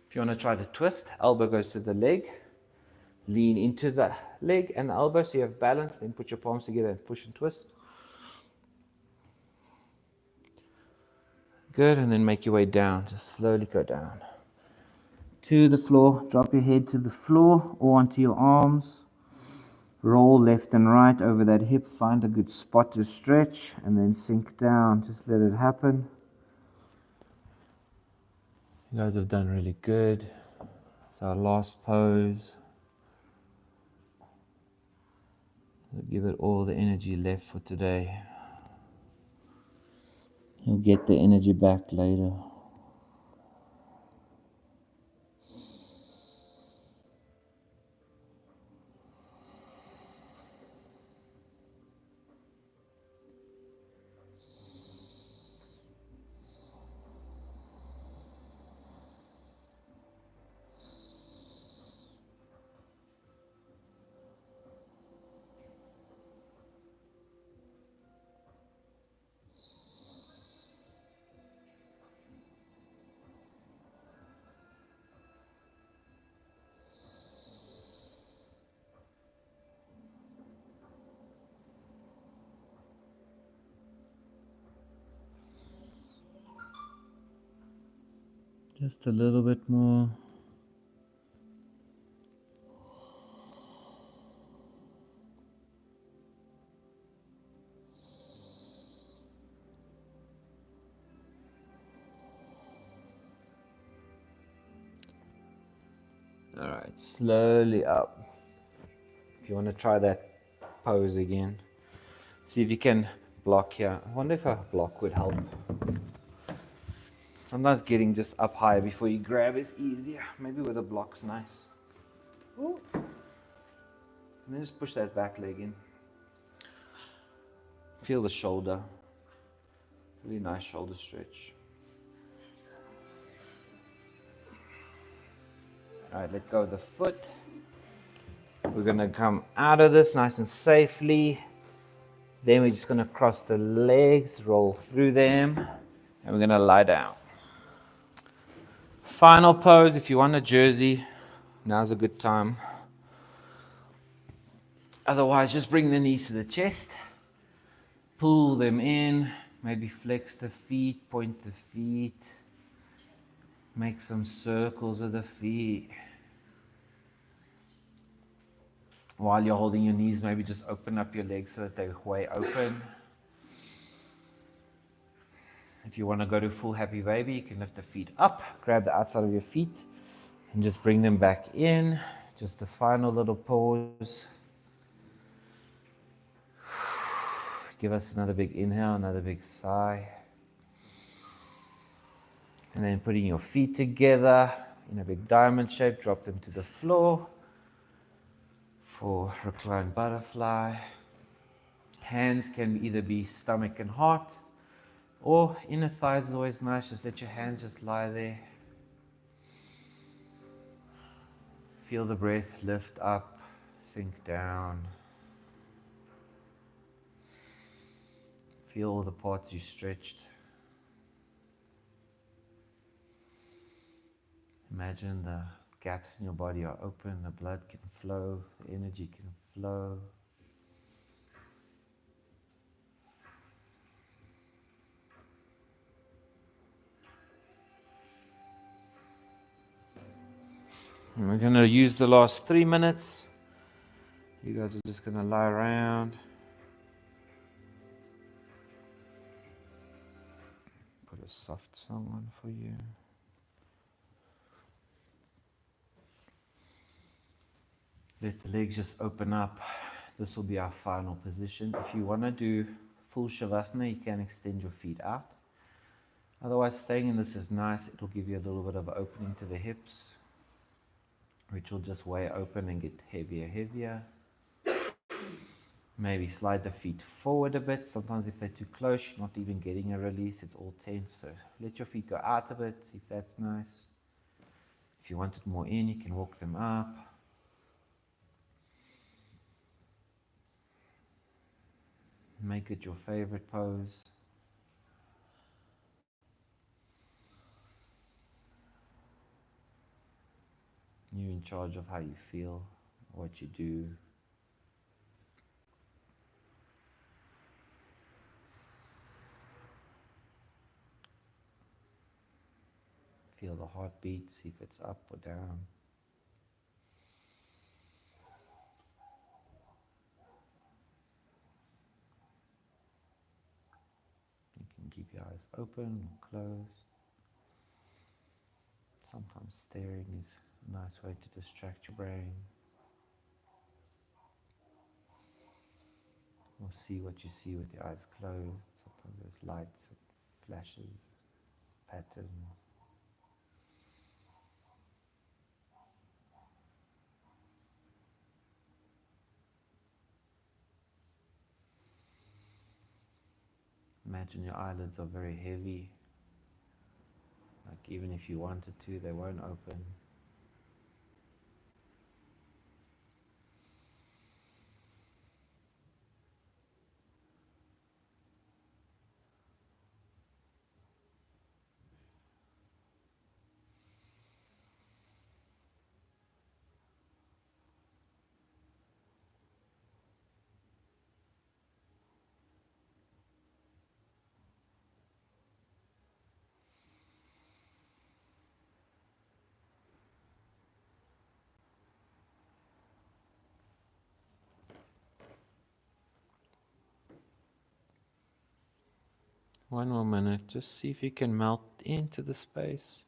Speaker 1: If you want to try the twist, elbow goes to the leg. Lean into the leg and the elbow so you have balance. Then put your palms together and push and twist. Good, and then make your way down. Just slowly go down. To the floor. Drop your head to the floor or onto your arms. Roll left and right over that hip. Find a good spot to stretch and then sink down. Just let it happen. You guys have done really good. It's our last pose. We'll give it all the energy left for today. You'll get the energy back later. Just a little bit more. All right, slowly up. If you want to try that pose again, see if you can block here. I wonder if a block would help. Sometimes getting just up high before you grab is easier. Maybe with a block's nice. Ooh. And then just push that back leg in. Feel the shoulder. Really nice shoulder stretch. Alright, let go of the foot. We're going to come out of this nice and safely. Then we're just going to cross the legs, roll through them, and we're going to lie down. Final pose, if you want a jersey, now's a good time. Otherwise, just bring the knees to the chest. Pull them in. Maybe flex the feet, point the feet. Make some circles with the feet. While you're holding your knees, maybe just open up your legs so that they're way open. If you want to go to full happy baby, you can lift the feet up, grab the outside of your feet, and just bring them back in. Just a final little pause. Give us another big inhale, another big sigh. And then putting your feet together in a big diamond shape, drop them to the floor for reclined butterfly. Hands can either be stomach and heart, or inner thighs is always nice. Just let your hands just lie there. Feel the breath lift up, sink down. Feel all the parts you stretched. Imagine the gaps in your body are open, the blood can flow, the energy can flow. And we're going to use the last 3 minutes. You guys are just going to lie around. Put a soft song on for you. Let the legs just open up. This will be our final position. If you want to do full Shavasana, you can extend your feet out. Otherwise, staying in this is nice. It will give you a little bit of opening to the hips, which will just way open and get heavier. Maybe slide the feet forward a bit. Sometimes if they're too close, you're not even getting a release. It's all tense. So let your feet go out a bit, if that's nice. If you want it more in, you can walk them up. Make it your favorite pose. You're in charge of how you feel, what you do. Feel the heartbeat, see if it's up or down. You can keep your eyes open or closed. Sometimes staring is a nice way to distract your brain. Or see what you see with your eyes closed. Sometimes there's lights, flashes, patterns. Imagine your eyelids are very heavy. Like even if you wanted to, they won't open. One more minute, just see if you can melt into the space.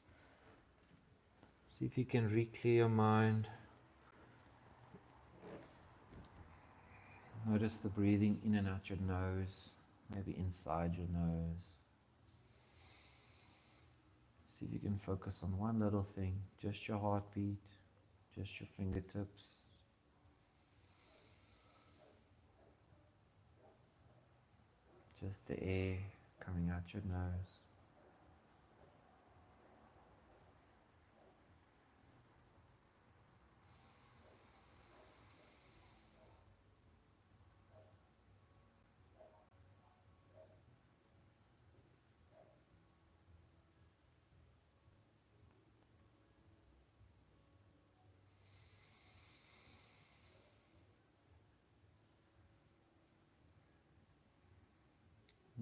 Speaker 1: See if you can re-clear your mind. Notice the breathing in and out your nose, maybe inside your nose. See if you can focus on one little thing, just your heartbeat, just your fingertips. Just the air coming out your nose.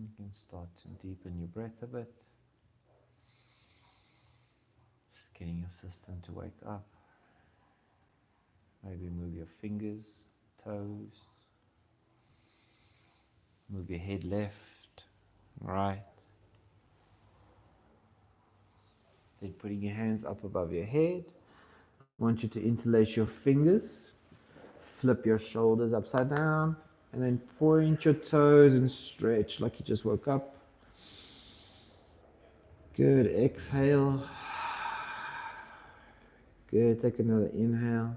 Speaker 1: You can start to deepen your breath a bit. Just getting your system to wake up. Maybe move your fingers, toes. Move your head left, right. Then putting your hands up above your head. I want you to interlace your fingers. Flip your shoulders upside down. And then point your toes and stretch like you just woke up. Good. Exhale. Good. Take another inhale.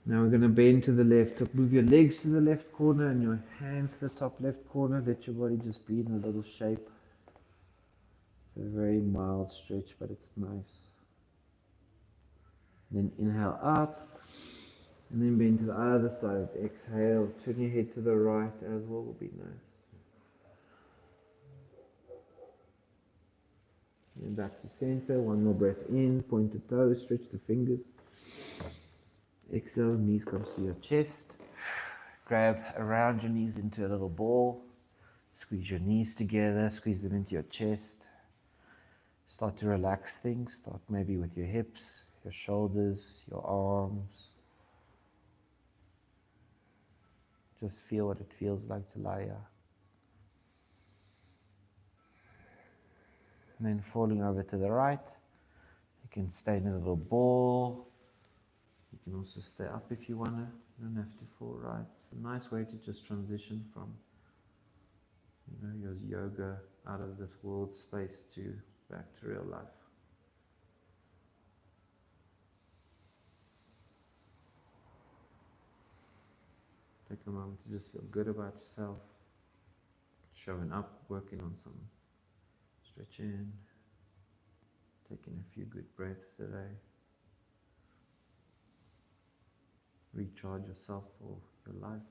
Speaker 1: Now we're going to bend to the left. So move your legs to the left corner and your hands to the top left corner. Let your body just be in a little shape. It's a very mild stretch, but it's nice. And then inhale up. And then bend to the other side. Exhale. Turn your head to the right as well will be nice. Chin back to center. One more breath in. Point the toes. Stretch the fingers. Exhale. Knees comes to your chest. Grab around your knees into a little ball. Squeeze your knees together. Squeeze them into your chest. Start to relax things. Start maybe with your hips, your shoulders, your arms. Just feel what it feels like to lie here. And then falling over to the right, you can stay in a little ball. You can also stay up if you want to. You don't have to fall right. It's a nice way to just transition from, your yoga out of this world space to back to real life. Take a moment to just feel good about yourself. Showing up, working on some stretching, taking a few good breaths today. Recharge yourself for your life.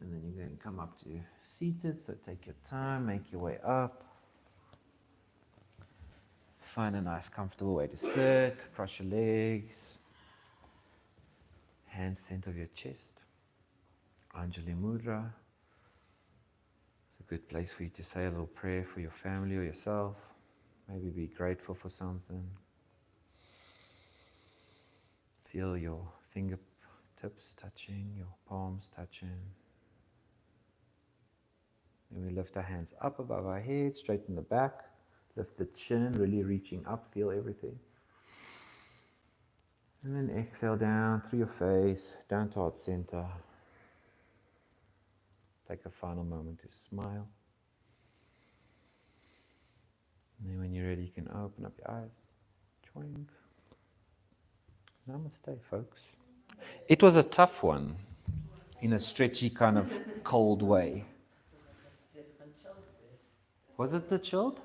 Speaker 1: And then you're going to come up to seated, so take your time, make your way up. Find a nice comfortable way to sit, cross your legs. Hands center of your chest. Anjali Mudra. It's a good place for you to say a little prayer for your family or yourself. Maybe be grateful for something. Feel your fingertips touching, your palms touching. Then we lift our hands up above our head, straighten the back. Lift the chin, really reaching up, feel everything. And then exhale down through your face, down to heart center. Take a final moment to smile. And then when you're ready, you can open up your eyes. Choink. Namaste, folks. It was a tough one, in a stretchy kind of cold way. Was it the chilled?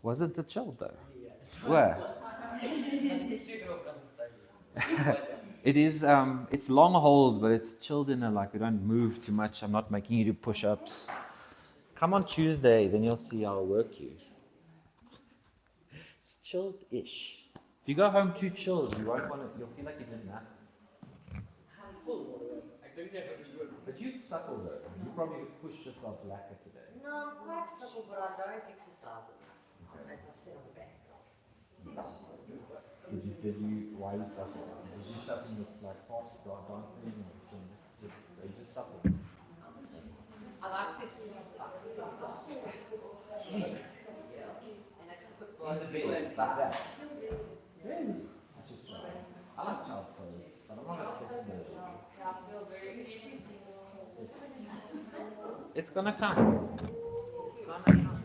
Speaker 1: Was it the chilled though? Where? It is, it's long holds, but it's chilled in a, like, we don't move too much. I'm not making you do push-ups. Come on Tuesday, then you'll see I'll work you. It's chilled-ish. If you go home too chilled, you won't want to, you'll feel like you did nothing. But you've supple though. You probably pushed yourself lacquer today.
Speaker 4: No, I'm quite supple, but I don't exercise enough. As I sit on the back.
Speaker 1: Why you supple? Did you supple with like pop dancing and just supple?
Speaker 4: I like to sleep sleep. Yeah. And it's a bit
Speaker 1: In the bed, like that. Really? I should try. I like child's pose, but I'm not as flexible.
Speaker 4: I feel very sleepy.
Speaker 1: It's gonna come. It's gonna come.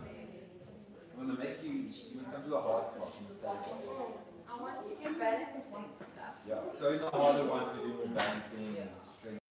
Speaker 1: I'm gonna make you must come to a hard class and say
Speaker 4: I want to do balancing stuff.
Speaker 1: yeah. So in the harder one we do more balancing and strength.